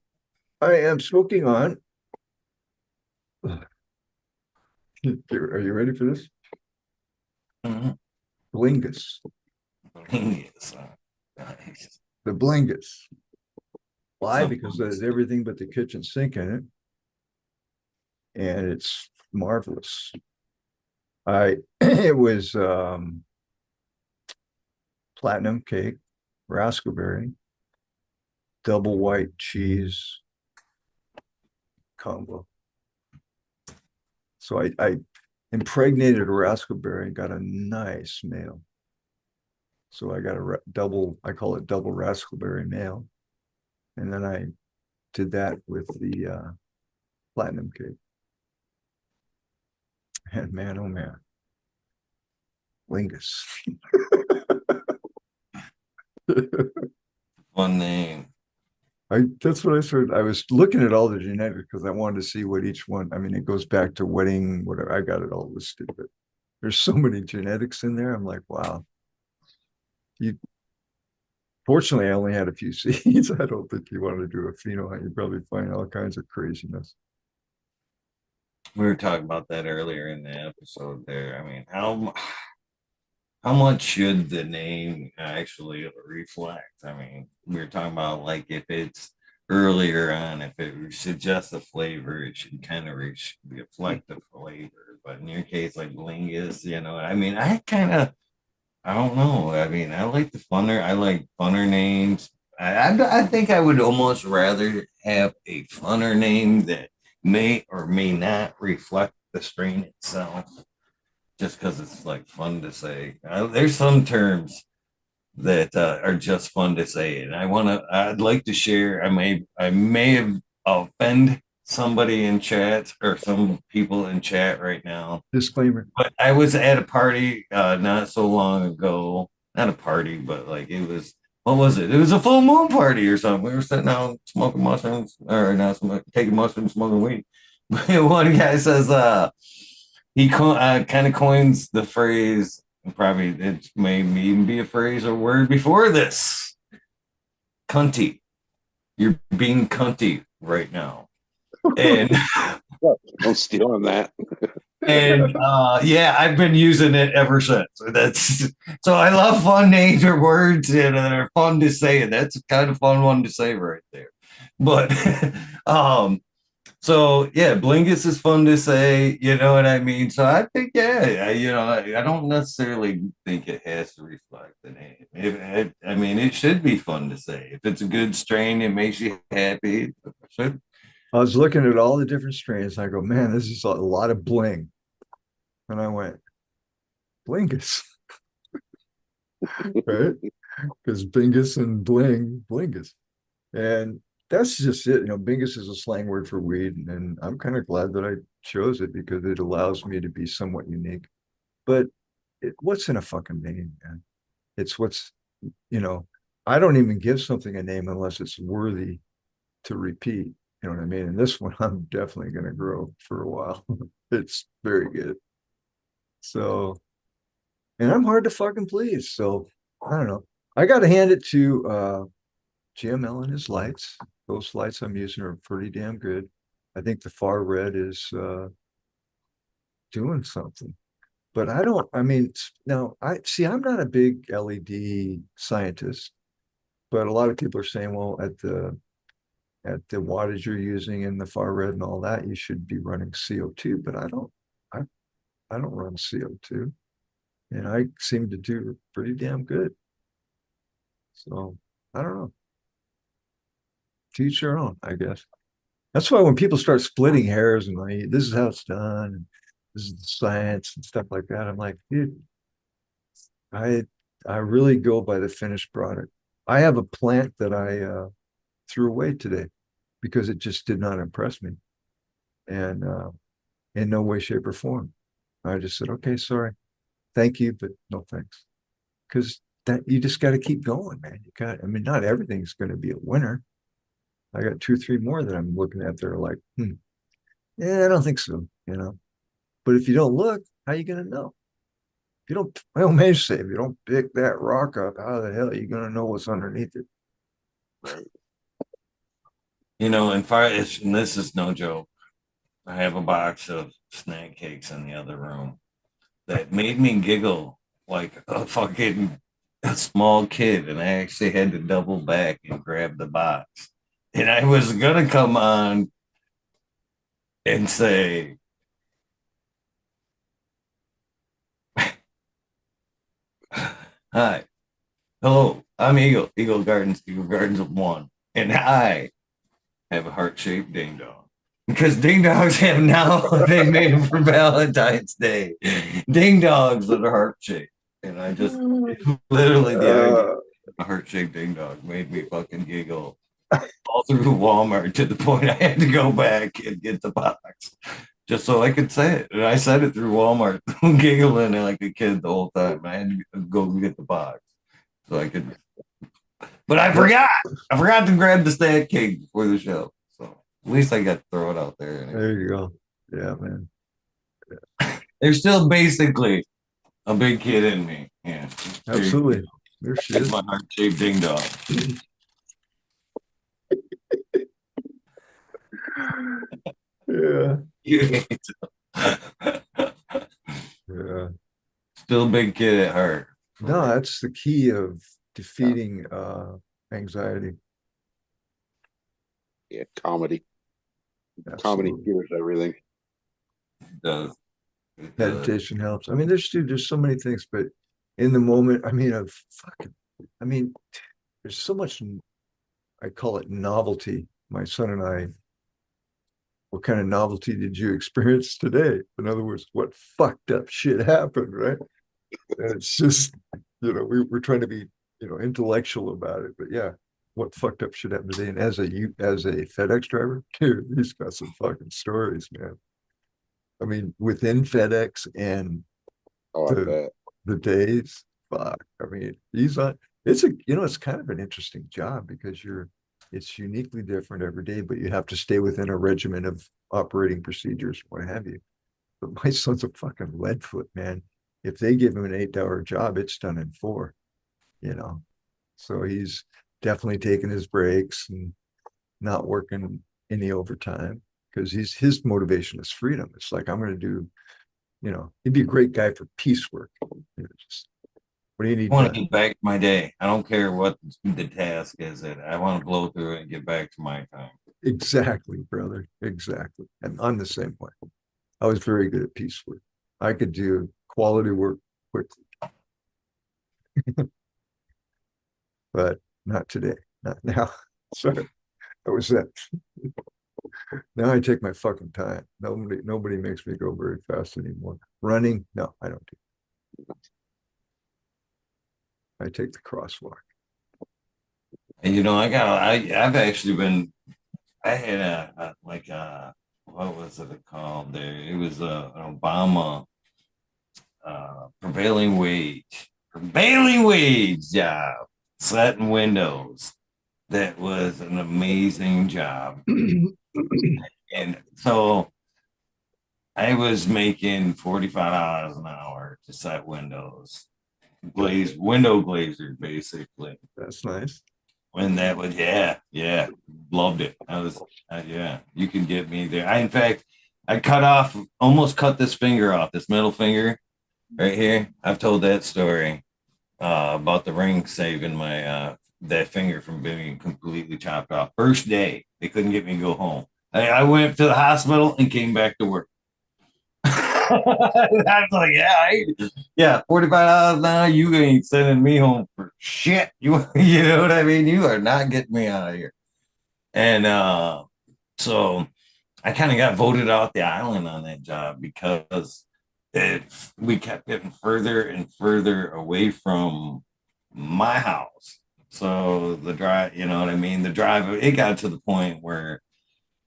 I am smoking on. Are you ready for this? Mm-hmm. Blingus. Blingus. Nice. The Blingus. Why? Because there's everything but the kitchen sink in it. And it's marvelous. It was platinum cake, raspberry, double white cheese combo. So I impregnated a raspberry and got a nice male. So I got a double, I call it double raspberry male. And then I did that with the platinum cake. And man, oh man, Lingus. Fun name. That's what I started. I was looking at all the genetics because I wanted to see what each one. I mean, it goes back to wedding, whatever. I got it all listed, but there's so many genetics in there. I'm like, wow. Fortunately, I only had a few seeds. I don't think you want to do a pheno hunt. You probably find all kinds of craziness. We were talking about that earlier in the episode there. I mean, how much should the name actually reflect? I mean, we were talking about like if it's earlier on, if it suggests a flavor, it should kind of reflect the flavor. But in your case, like Blingus, you know, I mean, I don't know. I mean, I like funner names. I think I would almost rather have a funner name that may or may not reflect the strain itself, just because it's like fun to say. There's some terms that are just fun to say, and I'd like to share. I may have offend somebody in chat or some people in chat right now. Disclaimer. But I was at a party not so long ago. Not a party, but like it was what was it? It was a full moon party or something. We were sitting out smoking mushrooms, or not smoking, taking mushrooms, smoking weed. One guy says, he kind of coins the phrase, probably it may even be a phrase or word before this, cunty. You're being cunty right now. And Don't steal on that. yeah, I've been using it ever since. That's so I love fun names or words and they're fun to say, and that's a kind of fun one to say right there. But so yeah, Blingus is fun to say, you know what I mean? So I think, yeah, I don't necessarily think it has to reflect the name. I mean, it should be fun to say. If it's a good strain, it makes you happy. It should. I was looking at all the different strains. And I go, man, this is a lot of bling. And I went, Blingus. Right? Because Bingus and Blingus. And that's just it. Bingus is a slang word for weed. And I'm kind of glad that I chose it because it allows me to be somewhat unique. But what's in a fucking name, man? It's I don't even give something a name unless it's worthy to repeat. You know what I mean? And this one, I'm definitely going to grow for a while. It's very good. So, and I'm hard to fucking please. So, I don't know. I got to hand it to GML and his lights. Those lights I'm using are pretty damn good. I think the far red is doing something. But now I'm not a big LED scientist, but a lot of people are saying, well, at the wattage you're using in the far red and all that, you should be running CO2. But I don't run CO2. And I seem to do pretty damn good. So I don't know. To each their own, I guess. That's why when people start splitting hairs and like, this is how it's done, and this is the science and stuff like that, I'm like, dude, I really go by the finished product. I have a plant that I threw away today because it just did not impress me, and in no way, shape, or form. I just said, okay, sorry, thank you, but no thanks, because that you just got to keep going, man. Not everything's going to be a winner. I got 2, 3 more that I'm looking at. They're like, yeah, I don't think so, But if you don't look, how are you going to know? If you don't, I may say, if you don't pick that rock up, how the hell are you going to know what's underneath it? And this is no joke. I have a box of snack cakes in the other room that made me giggle like a small kid, and I actually had to double back and grab the box. And I was gonna come on and say, "Hi, hello, I'm Eagle Gardens of One, and I have a heart-shaped ding dong." Because ding dongs have now, they made them for Valentine's Day. Ding dongs that are heart-shaped. And I just literally the idea a heart-shaped ding dong made me fucking giggle all through Walmart to the point I had to go back and get the box just so I could say it. And I said it through Walmart, giggling like a kid the whole time. I had to go get the box so I could. But I forgot. I forgot to grab the snack cake before the show. So at least I got to throw it out there. There you go. Yeah, man. There's still basically a big kid in me. Yeah. Absolutely. There she is. My heart-shaped ding dong. Yeah. Yeah. Still big kid at heart. No, that's the key of defeating anxiety. Yeah, comedy. Absolutely. Comedy cures everything. It does. Meditation helps. There's so many things, but in the moment, there's so much, I call it novelty. My son and I, what kind of novelty did you experience today? In other words, what fucked up shit happened, right? And it's just, we're trying to be, intellectual about it, but yeah, what fucked up shit happened today? And as a FedEx driver, dude, he's got some fucking stories, man. Within FedEx and the days, fuck. He's on. It's a, you know, it's kind of an interesting job because it's uniquely different every day, but you have to stay within a regimen of operating procedures, what have you. But my son's a fucking lead foot, man. If they give him an 8-hour job, it's done in 4, you know. So he's definitely taking his breaks and not working any overtime because his motivation is freedom. It's like, I'm going to do, you know, he'd be a great guy for piecework. You know, just, what do you need I want to done? get back to my day. I don't care what the task is. That I want to blow through it and get back to my time. Exactly, brother. Exactly. And I'm the same way. I was very good at piecework. I could do quality work quickly, but not today. Not now. Sorry. That was that. Now I take my fucking time. Nobody makes me go very fast anymore. Running, no, I don't do. I take the crosswalk. And I've actually been. I had a what was it called? There, it was an Obama prevailing wage job, setting windows. That was an amazing job. And so I was making $45 an hour to set windows, window glazer, basically. That's nice. When that was, yeah, loved it. Yeah, you can get me there. In fact, I almost cut this finger off, this middle finger right here. I've told that story about the ring saving my that finger from being completely chopped off. First day, they couldn't get me to go home. I went to the hospital and came back to work. I was like, yeah, $45 now. You ain't sending me home for shit. You know what I mean? You are not getting me out of here. And so I kind of got voted off the island on that job because we kept getting further and further away from my house. So the drive, you know what I mean? The drive, it got to the point where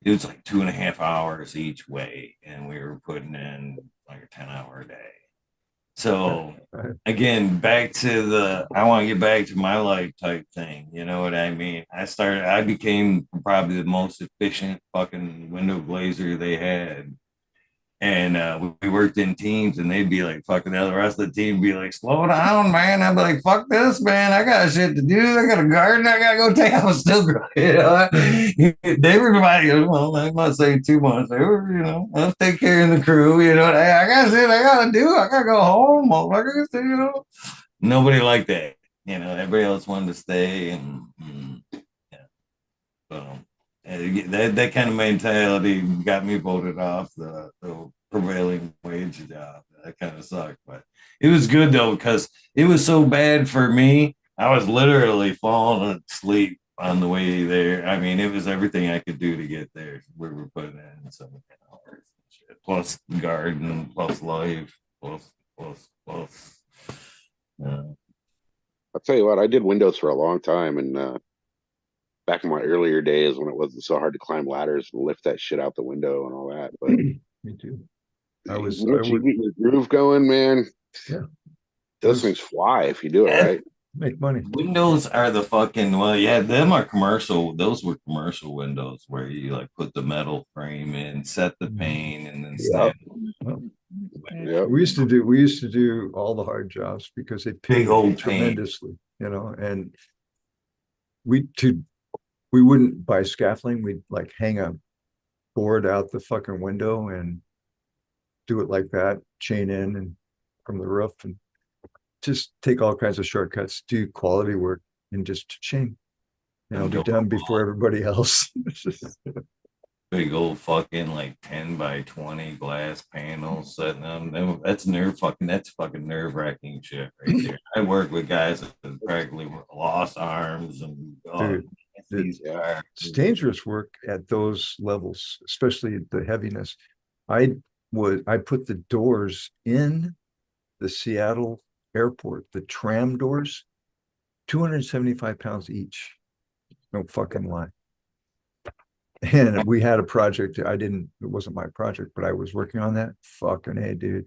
it was like 2.5 hours each way, and we were putting in like a 10-hour day. So again, back to I want to get back to my life type thing. You know what I mean? I became probably the most efficient fucking window glazer they had. And we worked in teams, and they'd be like, fucking the rest of the team be like, slow down, man. I'd be like, fuck this, man. I got shit to do. I got a garden. I got to go take. I was still, you know, they were reminding, well, I'm not saying too much. They were, you know, let's take care of the crew. You know, I got shit I got to do. I got to go home. You know, nobody liked that. You know, everybody else wanted to stay. And yeah. So that kind of mentality got me voted off the prevailing wage job. That kind of sucked, but it was good though because it was so bad for me. I was literally falling asleep on the way there. I mean, it was everything I could do to get there. We were putting in some hours, plus garden, plus life, plus. I'll tell you what, I did windows for a long time, and back in my earlier days when it wasn't so hard to climb ladders and lift that shit out the window and all that. But me too. Once you get your groove going, man, yeah, those things fly if you do it right. Make money. Windows are the fucking them are commercial. Those were commercial windows where you like put the metal frame in, set the pane, and then snap. Yep. We used to do all the hard jobs because they paid tremendously, you know, and we wouldn't buy scaffolding. We'd like hang a board out the fucking window and do it like that, chain in and from the roof, and just take all kinds of shortcuts, do quality work, and just chain. You know, be done before everybody else. Big old fucking like 10 by 20 glass panels setting them. That's fucking nerve wracking shit right there. I work with guys that practically lost arms and it's dangerous work at those levels, especially the heaviness. I put the doors in the Seattle airport, the tram doors, 275 pounds each. No fucking lie. And we had a project. It wasn't my project, but I was working on that. Fucking hey, dude.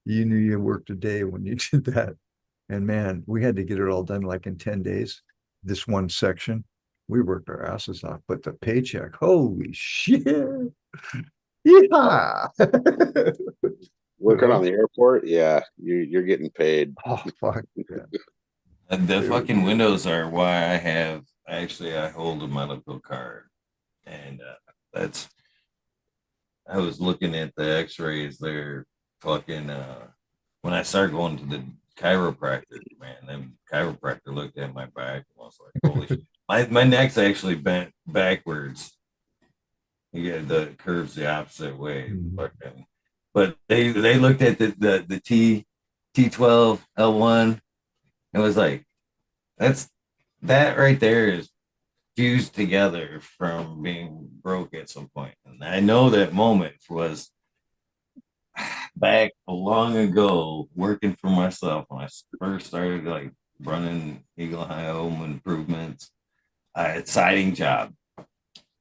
You knew you worked a day when you did that. And man, we had to get it all done like in 10 days. This one section, we worked our asses off, but the paycheck, holy shit. Yeah. Working on the airport, yeah, you're getting paid. Oh, fuck. Yeah. And the Dude. fucking windows are why I hold a medical card. And that's, I was looking at the x-rays there, fucking, when I started going to the chiropractor, man, then chiropractor looked at my back and was like, holy shit. My neck's actually bent backwards. You get the curves the opposite way. Fucking, but they looked at the T12 L1 and was like, that right there is fused together from being broke at some point. And I know that moment was back long ago working for myself when I first started like running Eagle High Home Improvements. I had siding job,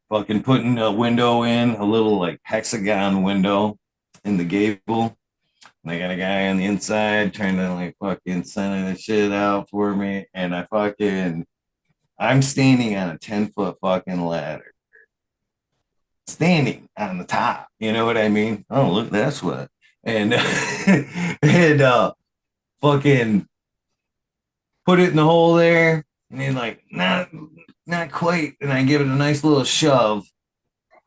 fucking putting a window in, a little like hexagon window in the gable. And I got a guy on the inside trying to like fucking sending the shit out for me. And I'm standing on a 10-foot fucking ladder. Standing on the top. You know what I mean? Oh, look, that's what. And fucking put it in the hole there. And then like, not quite. And I give it a nice little shove.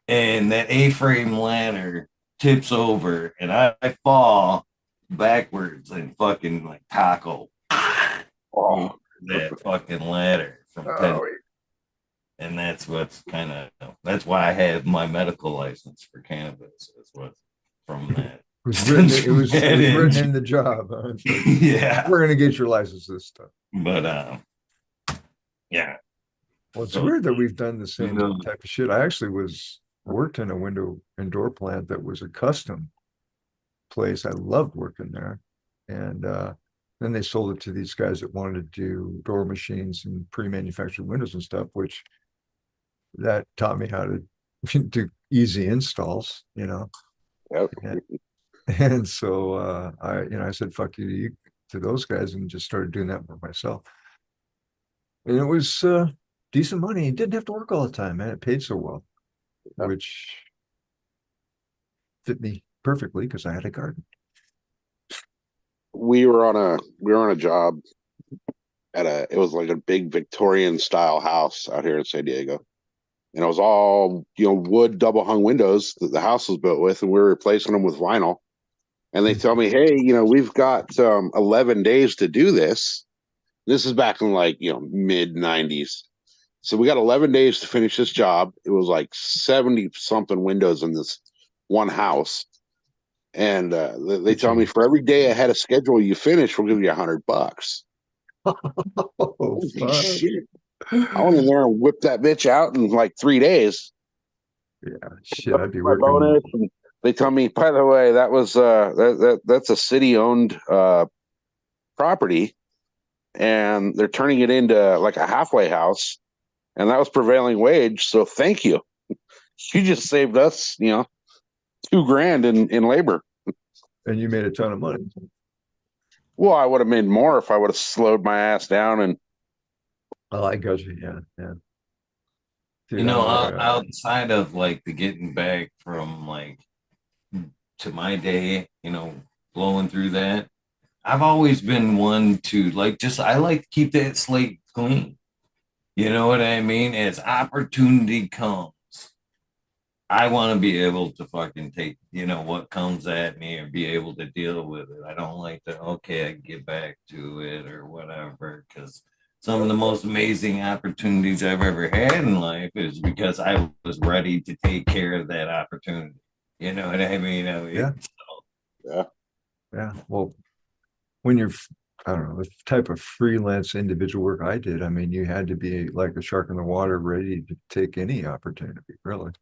And that A-frame ladder tips over and I fall backwards and fucking like taco that fucking ladder from 10. And that's what's that's why I have my medical license for cannabis. That's what from that. It was written in the job. Huh? Yeah. We're gonna get your license this stuff. But yeah. Well, it's weird that we've done the same type of shit. I actually worked in a window and door plant that was a custom place. I loved working there. And then they sold it to these guys that wanted to do door machines and pre-manufactured windows and stuff, which that taught me how to do easy installs, you know. Yep. And so I said, fuck you to those guys and just started doing that for myself. And it was decent money. Didn't have to work all the time, man. It paid so well, which fit me perfectly because I had a garden. We were on a job it was like a big Victorian style house out here in San Diego. And it was all, wood double hung windows that the house was built with, and we were replacing them with vinyl. And they tell me, hey, we've got 11 days to do this. This is back in like, mid 90s. So we got 11 days to finish this job. It was like 70 something windows in this one house. And they tell me for every day ahead of schedule you finish, we'll give you $100. Oh, shit. I went in there and whipped that bitch out in like 3 days. Yeah, shit, I'd be working. Bonus, and they tell me, by the way, that was that's a city-owned property, and they're turning it into like a halfway house, and that was prevailing wage. So thank you. You just saved us, $2,000 in labor. And you made a ton of money. Well, I would have made more if I would have slowed my ass down and. Oh, I got you. Yeah. Dude, outside of like the getting back from like to my day, blowing through that, I've always been one to like I like to keep that slate clean. You know what I mean? As opportunity comes, I want to be able to fucking take, what comes at me and be able to deal with it. I don't like to, I get back to it or whatever, because some of the most amazing opportunities I've ever had in life is because I was ready to take care of that opportunity. You know what I mean? Yeah. Well, when you're, I don't know, the type of freelance individual work I did, I mean, you had to be like a shark in the water, ready to take any opportunity, really.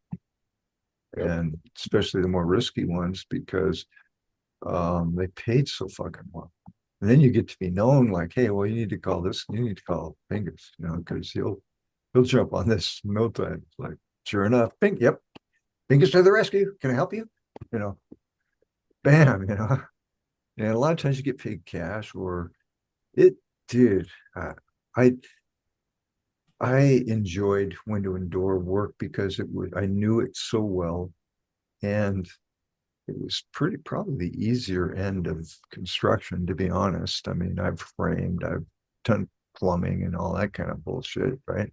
Yep. And especially the more risky ones, because they paid so fucking well. And then you get to be known like, hey, well, you need to call this, you need to call Fingers, because he'll jump on this no time. It's like, sure enough, yep, Fingers to the rescue. Can I help you? Bam, And a lot of times you get paid cash, or It did. I I enjoyed window and door work because it was I knew it so well, and it was pretty probably the easier end of construction, to be honest. I mean, I've framed, I've done plumbing and all that kind of bullshit, right?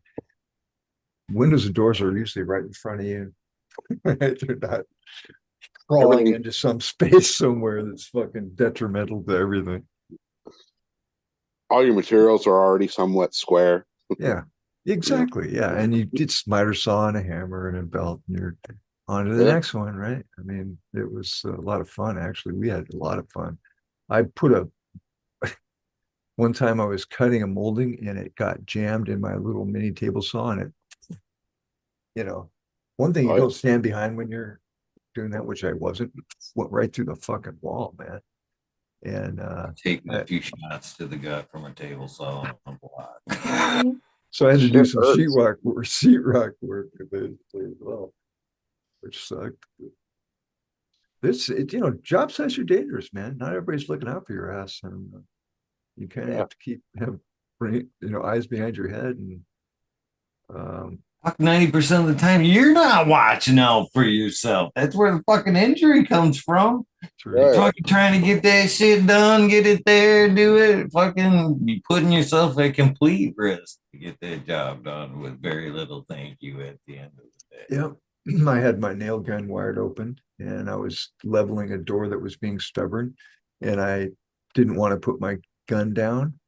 Windows and doors are usually right in front of you. Right? They're not crawling Everything, into some space somewhere that's fucking detrimental to everything. all your materials are already somewhat square. Yeah, exactly. Yeah. And you get miter saw and a hammer and a belt, and you're on to the Yeah. next one, right? I mean, it was a lot of fun, actually. We had a lot of fun. I put a one time I was cutting a molding and it got jammed in my little mini table saw, and it, you know, one thing you Oh, yeah. don't stand behind when you're doing that, which I wasn't, went right through the fucking wall, man. And Taking a I, few shots to the gut from a table saw on a block. so I had to do Shit some hurts. sheetrock work eventually as well, which sucked. Job sites are dangerous, man. Not everybody's looking out for your ass, and you kind of Yeah. have to have eyes behind your head, and um, 90% of the time, you're not watching out for yourself. That's where the fucking injury comes from. You're Right. fucking trying to get that shit done, get it there, do it. Fucking, you putting yourself at complete risk to get that job done with very little thank you at the end of the day. yeah, I had my nail gun wired open, and I was leveling a door that was being stubborn, and I didn't want to put my gun down,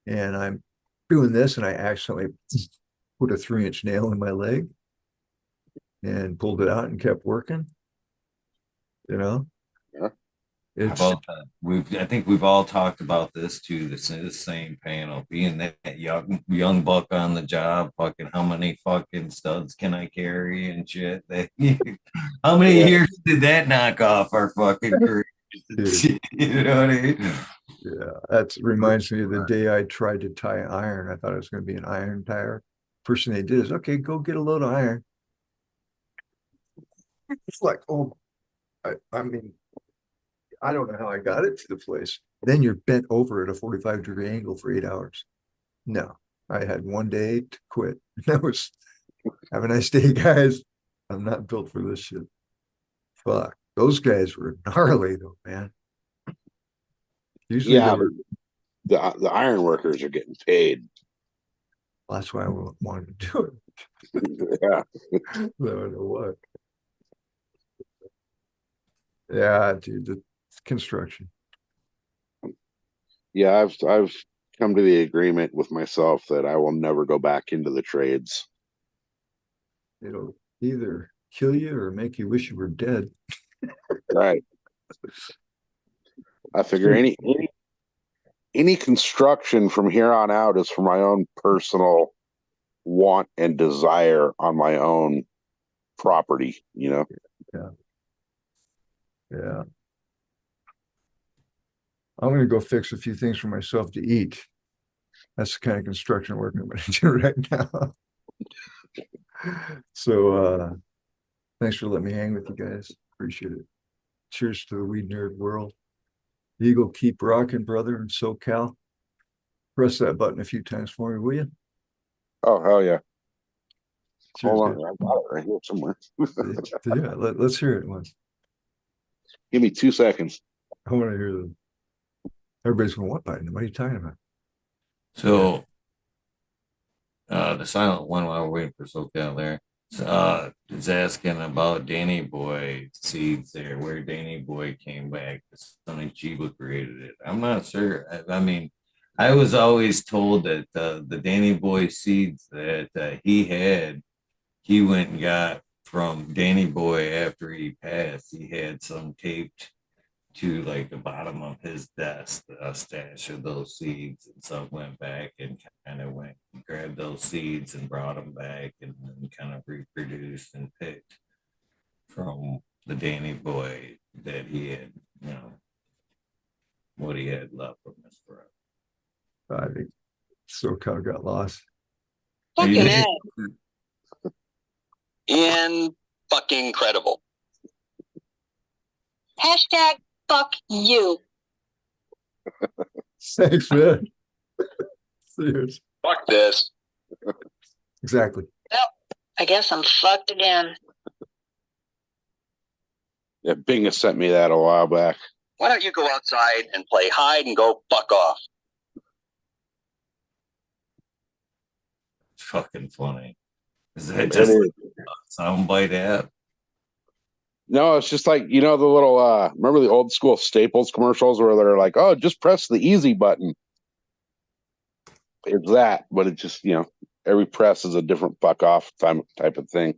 and I'm doing this, and I accidentally put a 3-inch nail in my leg and pulled it out and kept working. You know, Yeah. How it's about that? I think we've all talked about this too. The same panel, being that young buck on the job. Fucking, how many fucking studs can I carry and shit? How many Yeah. years did that knock off our fucking careers? dude, You know what I mean? yeah, that reminds me of the day I tried to tie iron. I thought it was going to be an iron tire. First thing they did is, okay, go get a load of iron. It's like, oh, I mean, I don't know how I got it to the place. Then you're bent over at a 45-degree angle for 8 hours. No, I had one day to quit. That was, have a nice day, guys. I'm not built for this shit. Fuck. Those guys were gnarly though, man. Usually they Yeah, but were, the iron workers are getting paid. that's why I wanted to do it. Yeah. I don't know what. Yeah, dude, the construction. Yeah, I've come to the agreement with myself that I will never go back into the trades. It'll either kill you or make you wish you were dead. Right. I figure any construction from here on out is for my own personal want and desire on my own property, you know. Yeah. Yeah. I'm gonna go fix a few things for myself to eat. That's the kind of construction work I'm gonna do right now. So thanks for letting me hang with you guys. Appreciate it. Cheers to the weed nerd world. Eagle, keep rocking, brother, in SoCal. Press that button a few times for me, will you? Oh hell yeah. Cheers, Hold dude. on, I got it right here somewhere. Yeah, let's hear it once. Give me 2 seconds. I want to hear them. Everybody's going, what button? What are you talking about? So, the silent one while we're waiting for SoCal there. Is asking about Danny Boy seeds there, where Danny Boy came back. Sonny Chiba created it. I'm not sure. I mean, I was always told that the Danny Boy seeds that he went and got from Danny Boy after he passed. He had some taped to like the bottom of his desk, a stash of those seeds. And so went back and kind of went and grabbed those seeds and brought them back and then kind of reproduced and picked from the Danny Boy that he had, what he had left from his brother. I think SoCal got lost. Fucking A. And fucking incredible. Hashtag fuck you. Thanks, man. Yes, Fuck this. exactly. I guess I'm fucked again. Yeah, Bing has sent me that a while back. Why don't you go outside and play hide and go fuck off? It's fucking funny. Is that just like a soundbite app? No, it's just like, you know, the little remember the old school Staples commercials where they're like, oh, just press the easy button. It's that, but it's just, you know, every press is a different fuck off type of thing.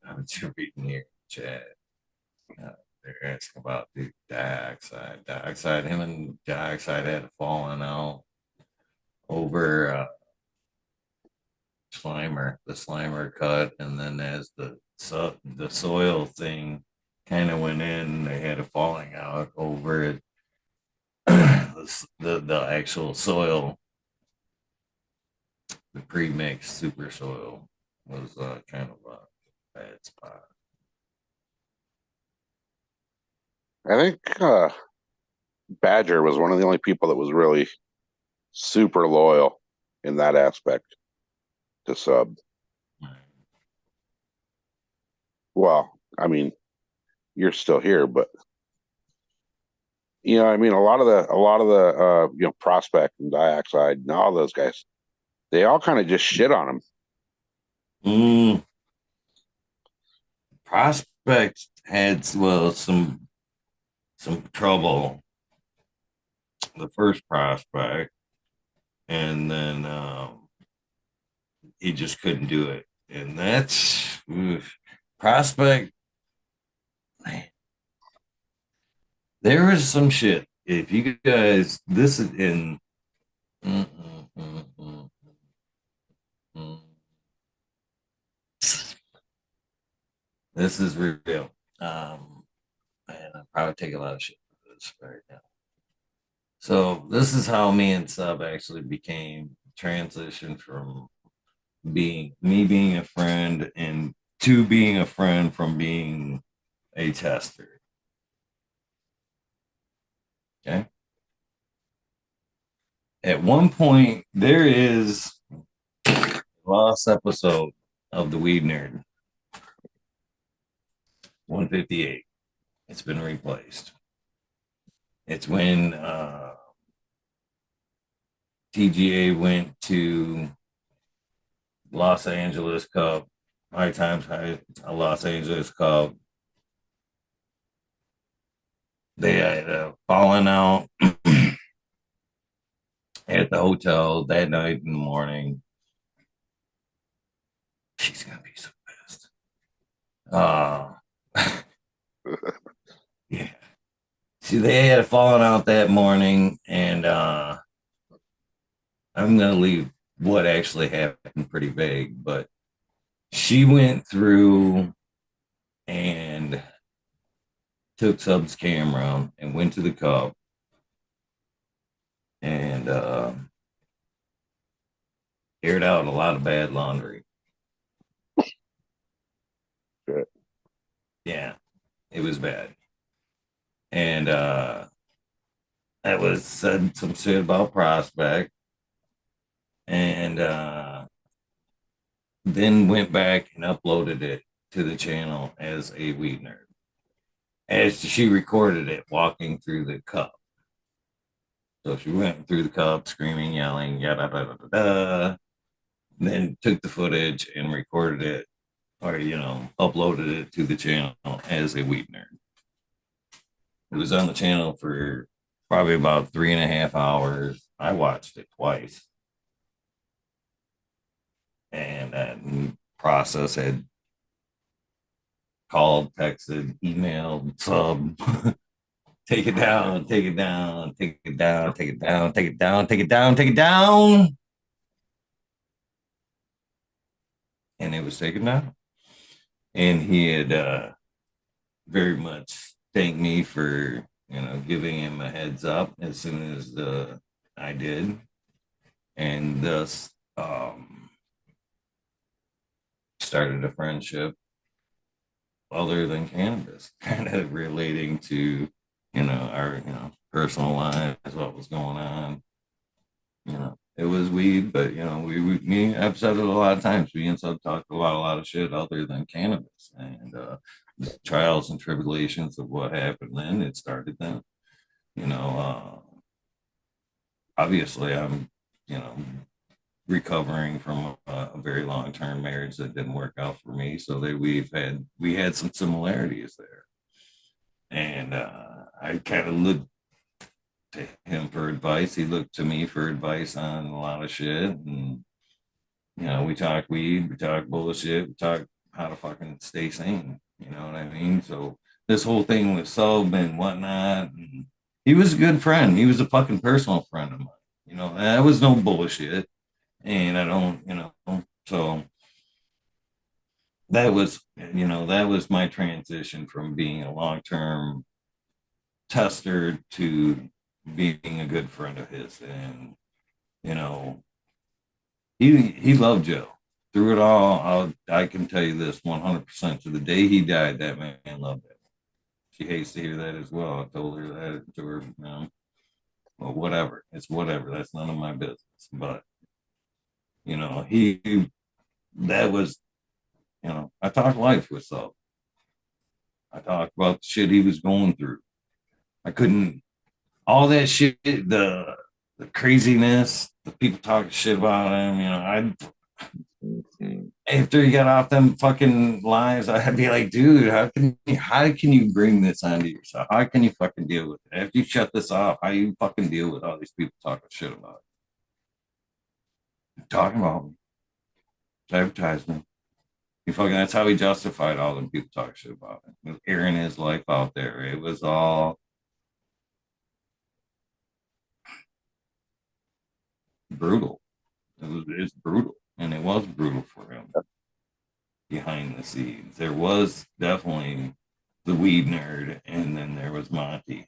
I'm just reading here, chat. They're asking about the dioxide. Dioxide, him and dioxide had fallen out over Slimer, the Slimer cut, and then as the soil thing kind of went in, they had a falling out over it. the actual soil, the pre-mixed super soil, was kind of a bad spot. I think Badger was one of the only people that was really super loyal in that aspect to sub. Well, I mean, you're still here, but you know, I mean, a lot of the you know, Prospect and Dioxide and all those guys, they all kind of just shit on him. Prospect had some trouble, the first Prospect, and then he just couldn't do it, and that's Prospect. Man, there was some shit. If you guys, this is in. This is real. And I probably take a lot of shit for this right now. So this is how me and Sub actually became transition from being a friend and to being a friend from being a tester. Okay. At one point, there is a lost episode of the Weed Nerd 158. It's been replaced. It's when TGA went to Los Angeles Cup, High Times High Los Angeles Cup. They had fallen out at the hotel that night in the morning. She's gonna be so pissed. Yeah. See, they had fallen out that morning, and I'm gonna leave what actually happened pretty vague, but she went through and took Sub's camera and went to the cup and aired out a lot of bad laundry. Shit. Yeah, it was bad. And that was said some shit about Prospect. And then went back and uploaded it to the channel as a Weed Nerd. As she recorded it walking through the cup. So she went through the cup screaming, yelling, yada da da da da. Then took the footage and recorded it, or uploaded it to the channel as a Weed Nerd. It was on the channel for probably about 3.5 hours. I watched it twice. And that process had called, texted, emailed, Sub, take it down, take it down, take it down, take it down, take it down, take it down, take it down. And it was taken down. And he had very much thanked me for, giving him a heads up as soon as I did. And thus started a friendship other than cannabis, kind of relating to, our, personal lives, what was going on. You know, it was weed, but you know, I've said it a lot of times. We and Sub talked about a lot of shit other than cannabis, and the trials and tribulations of what happened then. It started then. You know, obviously, I'm, you know, recovering from a very long term marriage that didn't work out for me. So that we had some similarities there, and I kind of looked to him for advice. He looked to me for advice on a lot of shit, and you know, we talk weed, we talk bullshit, we talk how to fucking stay sane. You know what I mean? So this whole thing with sub and whatnot, and he was a good friend. He was a fucking personal friend of mine. You know, that was no bullshit. And I don't, you know, so that was, you know, that was my transition from being a long-term tester to being a good friend of his. And, you know, he loved Joe through it all. I can tell you this 100% to the day he died, that man loved it. She hates to hear that as well. I told her that to her, you know, well, whatever. It's whatever. That's none of my business. But, you know, that was, you know, I talked life with Sub. I talked about the shit he was going through. I couldn't, all that shit, the craziness, the people talking shit about him, you know, after he got off them fucking lives, I'd be like, dude, how can you bring this onto yourself? How can you fucking deal with it? After you shut this off, how you fucking deal with all these people talking shit about it? Talking about me. It's advertisement. That's how he justified all them people talking shit about it. Airing his life out there. It was all brutal. It's brutal. And it was brutal for him behind the scenes. There was definitely the weed nerd, and then there was Monty.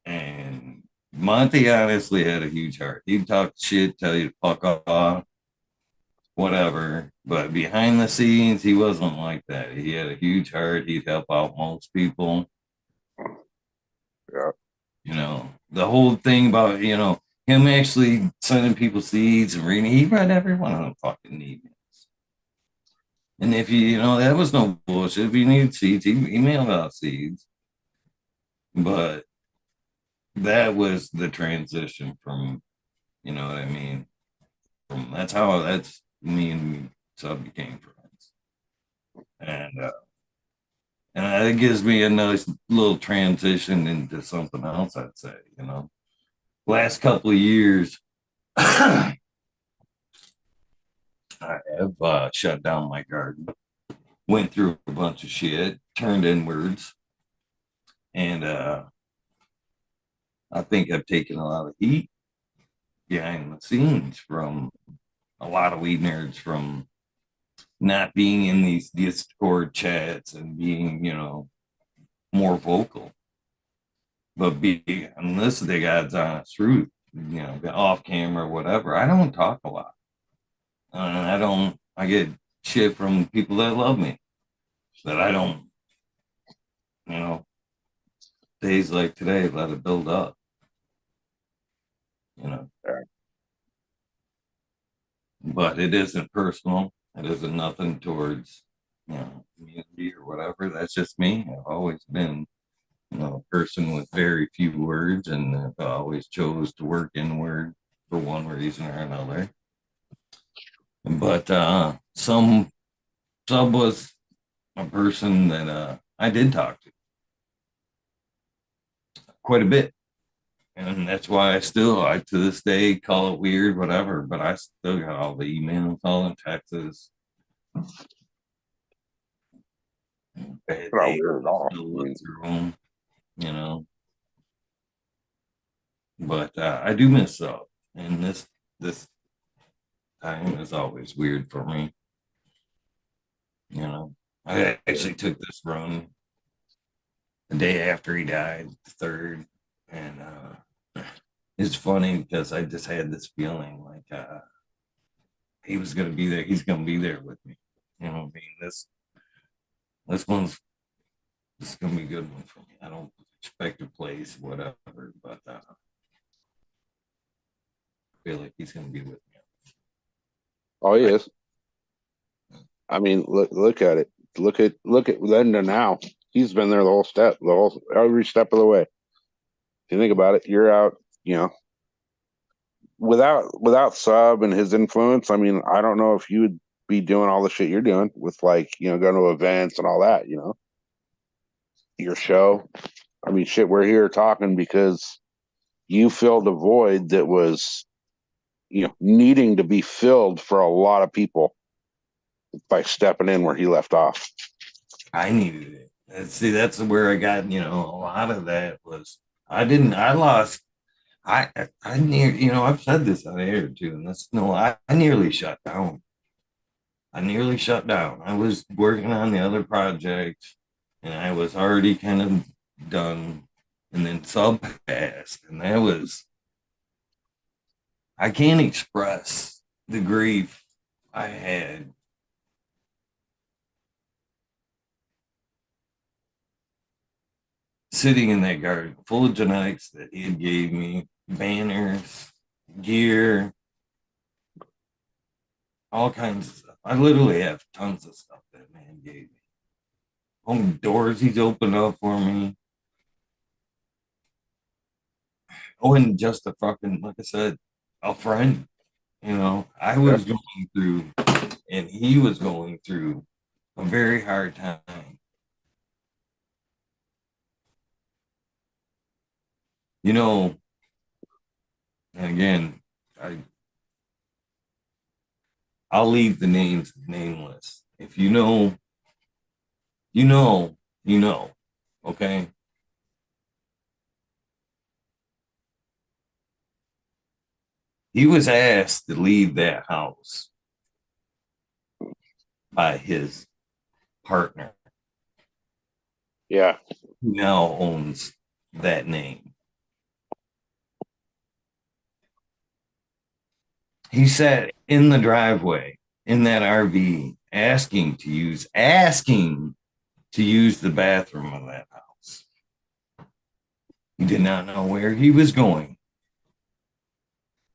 And Monty honestly had a huge heart. He'd talk shit, tell you to fuck off, whatever. But behind the scenes, he wasn't like that. He had a huge heart. He'd help out most people. Yeah. You know, the whole thing about, you know, him actually sending people seeds and reading, he read every one of them fucking emails. And if you know, that was no bullshit. If you need seeds, he emailed out seeds. But that was the transition from, you know what I mean? That's me and Sub became friends. And it gives me a nice little transition into something else, I'd say, you know. Last couple of years, I have shut down my garden, went through a bunch of shit, turned inwards, and I think I've taken a lot of heat behind the scenes from a lot of weed nerds, from not being in these Discord chats and being, you know, more vocal. But unless the God's honest truth, you know, off camera, whatever, I don't talk a lot. I get shit from people that love me that I don't, you know, days like today, let it build up, you know. But it isn't personal. It isn't nothing towards, you know, community or whatever. That's just me. I've always been, you know, a person with very few words, and I've always chose to work inward for one reason or another. But Sub was a person that I did talk to quite a bit. And that's why I to this day, call it weird, whatever, but I still got all the emails, all in Texas. It's not weird at all. You know. But I do miss Sub. And this time is always weird for me. You know, I actually took this run the day after he died, the third, and it's funny because I just had this feeling like he was gonna be there. He's gonna be there with me. You know what I mean? This one's This is gonna be a good one for me. I don't expect a place, whatever, but I feel like he's gonna be with me. Oh, he is. I mean, look at it. Look at Linda now. He's been there every step of the way. If you think about it, you're out, you know, without Sub and his influence. I mean, I don't know if you would be doing all the shit you're doing with, like, you know, going to events and all that, you know, your show. I mean, shit, we're here talking because you filled a void that was, you know, needing to be filled for a lot of people by stepping in where he left off. I needed it. And see, that's where I got, you know, a lot of that was I lost. I near, you know, I've said this on air too, and that's no, I nearly shut down. I nearly shut down. I was working on the other project, and I was already kind of done, and then Sub passed, and that was, I can't express the grief I had. Sitting in that garden full of genetics that he had gave me, banners, gear, all kinds of stuff. I literally have tons of stuff that man gave me. Home doors he's opened up for me. Oh, and just a fucking, like I said, a friend. You know, I was going through, and he was going through a very hard time. You know, and again, I'll leave the names nameless. If you know, you know, you know, okay? He was asked to leave that house by his partner. Yeah. Who now owns that name. He sat in the driveway in that RV asking to use the bathroom of that house. He did not know where he was going.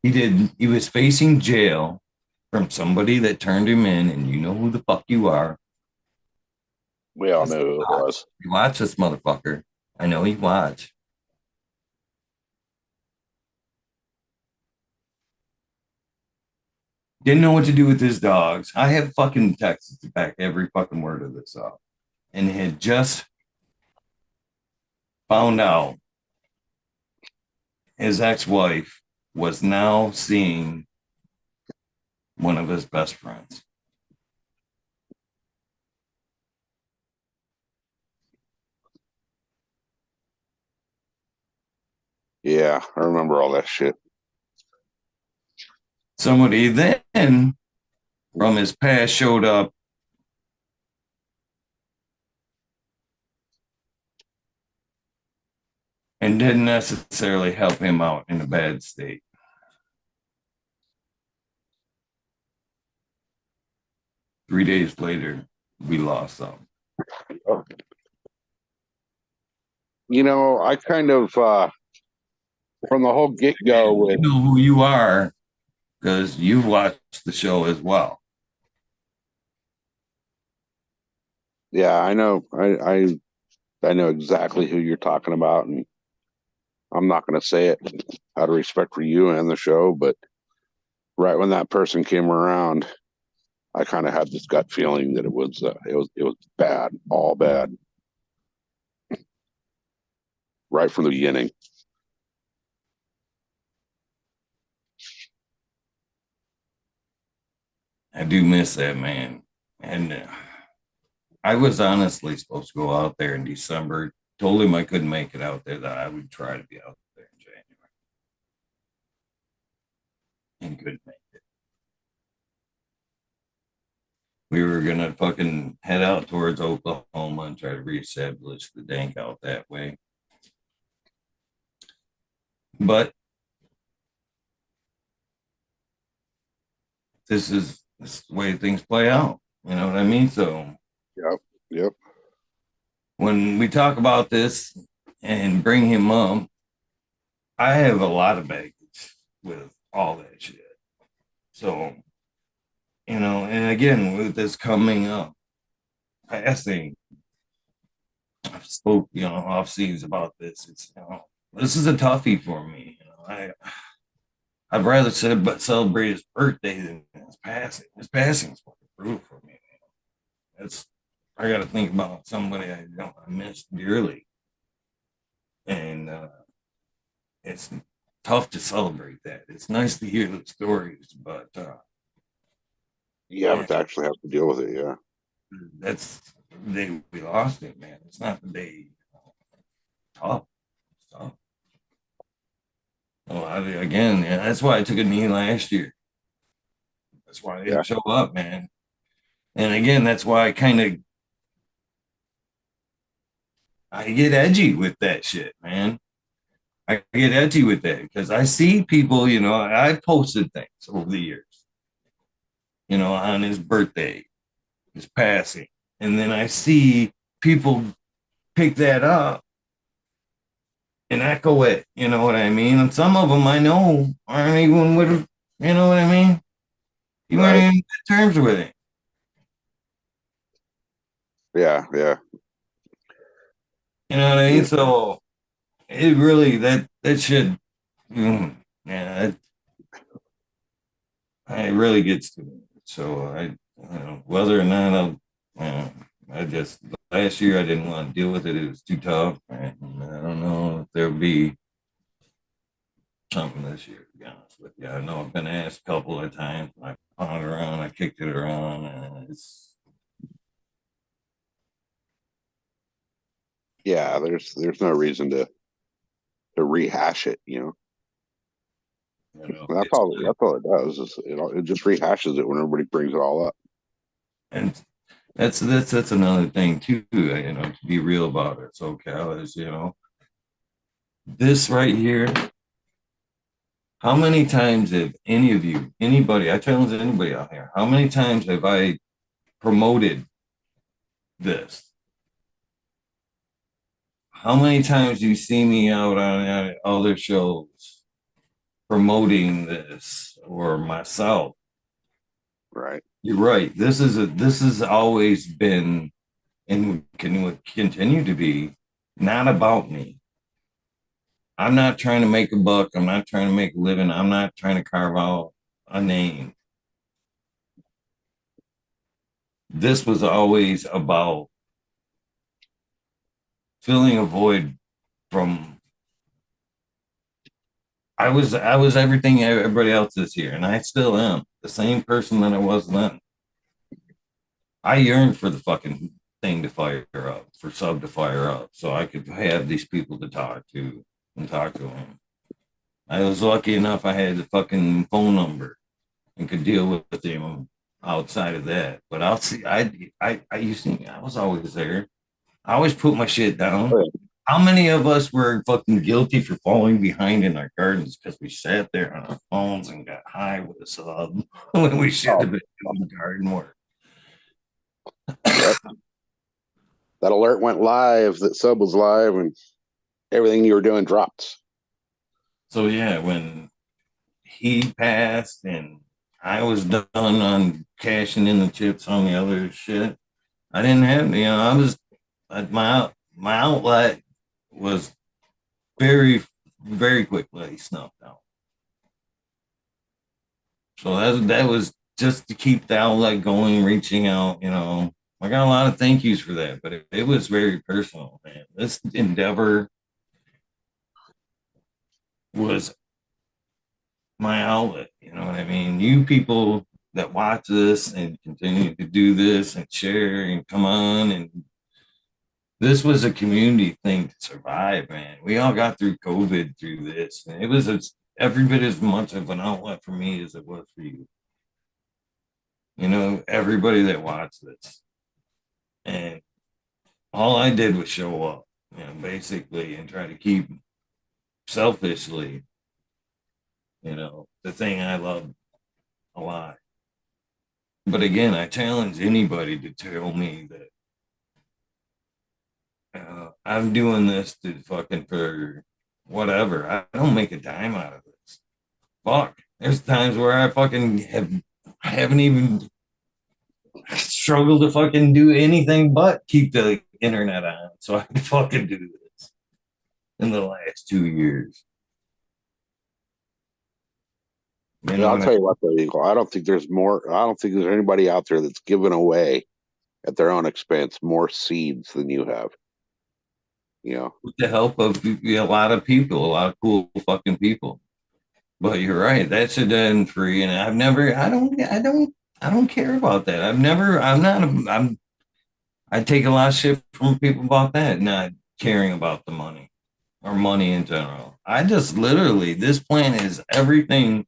He was facing jail from somebody that turned him in, and you know who the fuck you are. We all know who it was. You watch this motherfucker. I know he watched. Didn't know what to do with his dogs. I have fucking texts to back every fucking word of this up. And had just found out his ex-wife was now seeing one of his best friends. Yeah, I remember all that shit. Somebody then from his past showed up and didn't necessarily help him out in a bad state. Three days later, we lost them. You know, I kind of from the whole get-go with, you know who you are because you've watched the show as well. yeah, I know. I know exactly who you're talking about, and I'm not going to say it out of respect for you and the show, but right when that person came around, I kind of had this gut feeling that it was bad, all bad, right from the beginning. I do miss that man. And I was honestly supposed to go out there in December. Told him I couldn't make it out there, that I would try to be out there in January. And couldn't make it. We were going to fucking head out towards Oklahoma and try to reestablish the dank out that way. But this is the way things play out. You know what I mean? So, Yep. when we talk about this and bring him up, I have a lot of baggage with all that shit. So, and again, with this coming up, passing, I've spoke, off scenes about this. It's, this is a toughie for me. I'd rather celebrate his birthday than his passing. His passing is fucking brutal for me. It's I got to think about somebody I miss dearly, and it's tough to celebrate that. It's nice to hear the stories, but You have to actually have to deal with it. Yeah. that's we lost it, man. It's not the day. Tough. It's tough. Well, again, yeah, that's why I took a knee last year. That's why I didn't show up, man. And again, that's why I get edgy with that shit, man. I get edgy with that because I see people, I posted things over the years, on his birthday, his passing. And then I see people pick that up and echo it, you know what I mean? And some of them I know aren't even with, you know what I mean? You aren't even good terms with it. Yeah, yeah. You know what I mean? So it really, that should, yeah, it really gets to me. So whether or not I just last year I didn't want to deal with it. It was too tough. And I don't know if there'll be something this year. To be honest with you, I know I've been asked a couple of times. I pawned around, I kicked it around, and it's There's no reason to rehash it. That's all it does. Is it just rehashes it when everybody brings it all up. And that's another thing too, to be real about it. So Cal is, this right here. How many times have anybody, I challenge anybody out here, how many times have I promoted this? How many times do you see me out on other shows promoting this or myself? Right. You're right. This has always been and can continue to be not about me. I'm not trying to make a buck. I'm not trying to make a living. I'm not trying to carve out a name. This was always about filling a void from I was everything everybody else is here, and I still am the same person that I was then. I yearned for the fucking thing to fire up, for sub to fire up, so I could have these people to talk to and talk to them. I was lucky enough I had the fucking phone number and could deal with them outside of that. But I used to, I was always there. I always put my shit down. How many of us were fucking guilty for falling behind in our gardens because we sat there on our phones and got high with a sub when we should have been doing garden work? Yep. That alert went live, that sub was live, and everything you were doing dropped. So yeah, when he passed and I was done on cashing in the chips on the other shit, I didn't have, I was my outlet was very, very quickly snuffed out. So that was just to keep the outlet going, reaching out, I got a lot of thank yous for that, but it was very personal, man. This endeavor was my outlet, you know what I mean? You people that watch this and continue to do this and share and come on, and this was a community thing to survive, man. We all got through COVID through this, and it was every bit as much of an outlet for me as it was for you. Everybody that watched this. And all I did was show up, basically, and try to keep selfishly, the thing I love a lot. But again, I challenge anybody to tell me that I'm doing this to fucking for whatever. I don't make a dime out of this. Fuck. There's times where I fucking haven't even struggled to fucking do anything but keep the internet on. So I can fucking do this in the last 2 years. You know I'll what tell you what, though, Eagle. I don't think there's anybody out there that's giving away at their own expense more seeds than you have. You know, with the help of a lot of people, a lot of cool fucking people. But you're right, that's a dead free, and I don't care about that. I take a lot of shit from people about that, not caring about the money or money in general. I just literally, this plan is everything.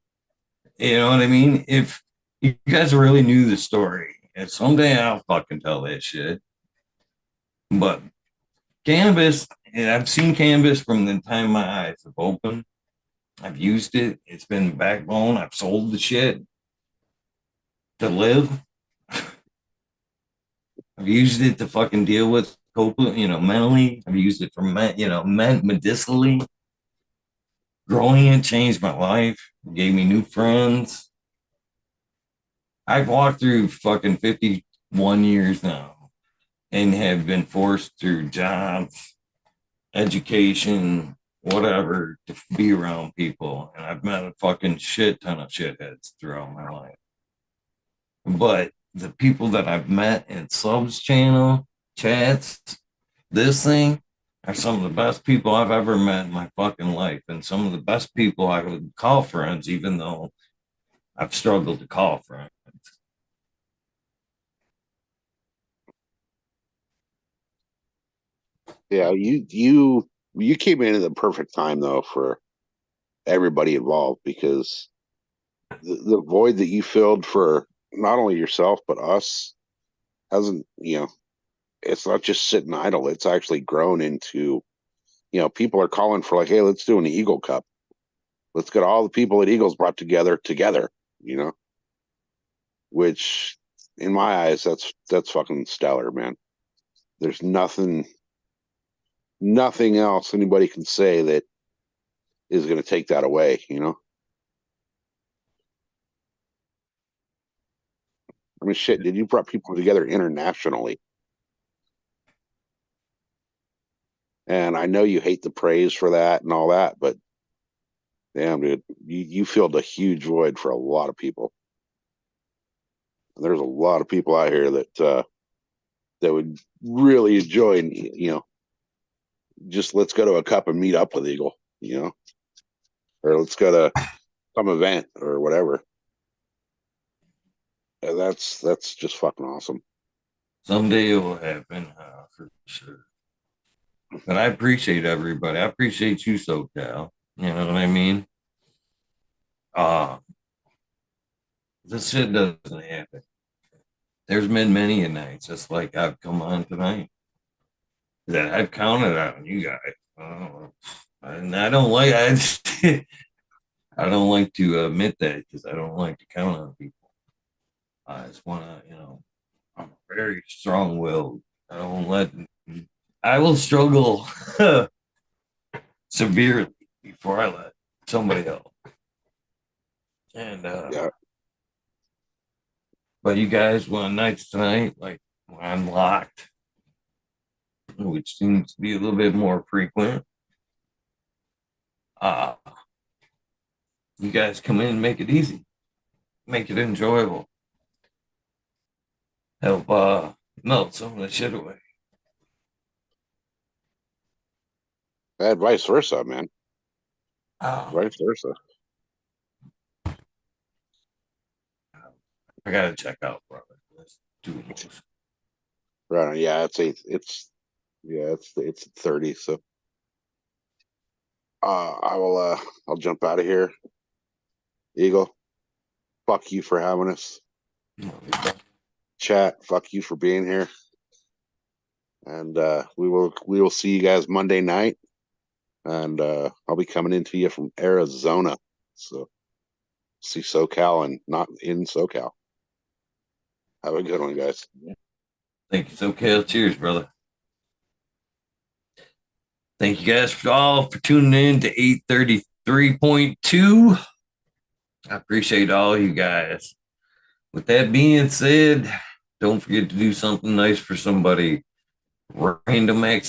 You know what I mean? If you guys really knew the story, and someday I'll fucking tell that shit. But cannabis, and I've seen cannabis from the time my eyes have opened. I've used it. It's been the backbone. I've sold the shit to live. I've used it to fucking deal with cope, mentally. I've used it for medicinally. Growing it changed my life. Gave me new friends. I've walked through fucking 51 years now and have been forced through jobs, education, whatever, to be around people. And I've met a fucking shit ton of shitheads throughout my life. But the people that I've met in subs channel, chats, this thing are some of the best people I've ever met in my fucking life. And some of the best people I would call friends, even though I've struggled to call friends. yeah, you came in at the perfect time though for everybody involved because the void that you filled for not only yourself but us hasn't, it's not just sitting idle. It's actually grown into, people are calling for like, hey, let's do an Eagle Cup. Let's get all the people that Eagles brought together, you know, which in my eyes, that's fucking stellar, man. There's nothing else anybody can say that is going to take that away, I mean, shit, dude, you brought people together internationally. And I know you hate the praise for that and all that, but damn, dude, you filled a huge void for a lot of people. And there's a lot of people out here that would really enjoy, just let's go to a cup and meet up with Eagle, or let's go to some event or whatever. And that's just fucking awesome. Someday it will happen for sure. But I appreciate everybody. I appreciate you, SoCal. You know what I mean? Uh, this shit doesn't happen. There's been many a night, just like I've come on tonight, that I've counted on you guys. And I don't like I don't like to admit that because I don't like to count on people. I just want to, I'm very strong-willed. I will struggle severely before I let somebody else. And Yeah. But you guys want nights tonight, like when I'm locked, which seems to be a little bit more frequent. Uh you guys come in and make it easy, make it enjoyable, help melt some of the shit away. And vice versa, man. Oh, Vice versa. I gotta check out, brother. That's too emotional. Right. Yeah, it's 30, so I'll jump out of here. Eagle, fuck you for having us. Chat, fuck you for being here. And we will see you guys Monday night. And I'll be coming into you from Arizona. So see SoCal and not in SoCal. Have a good one, guys. Thank you, SoCal. Cheers, brother. Thank you guys all for tuning in to 833.2. I appreciate all you guys. With that being said, don't forget to do something nice for somebody. Random acts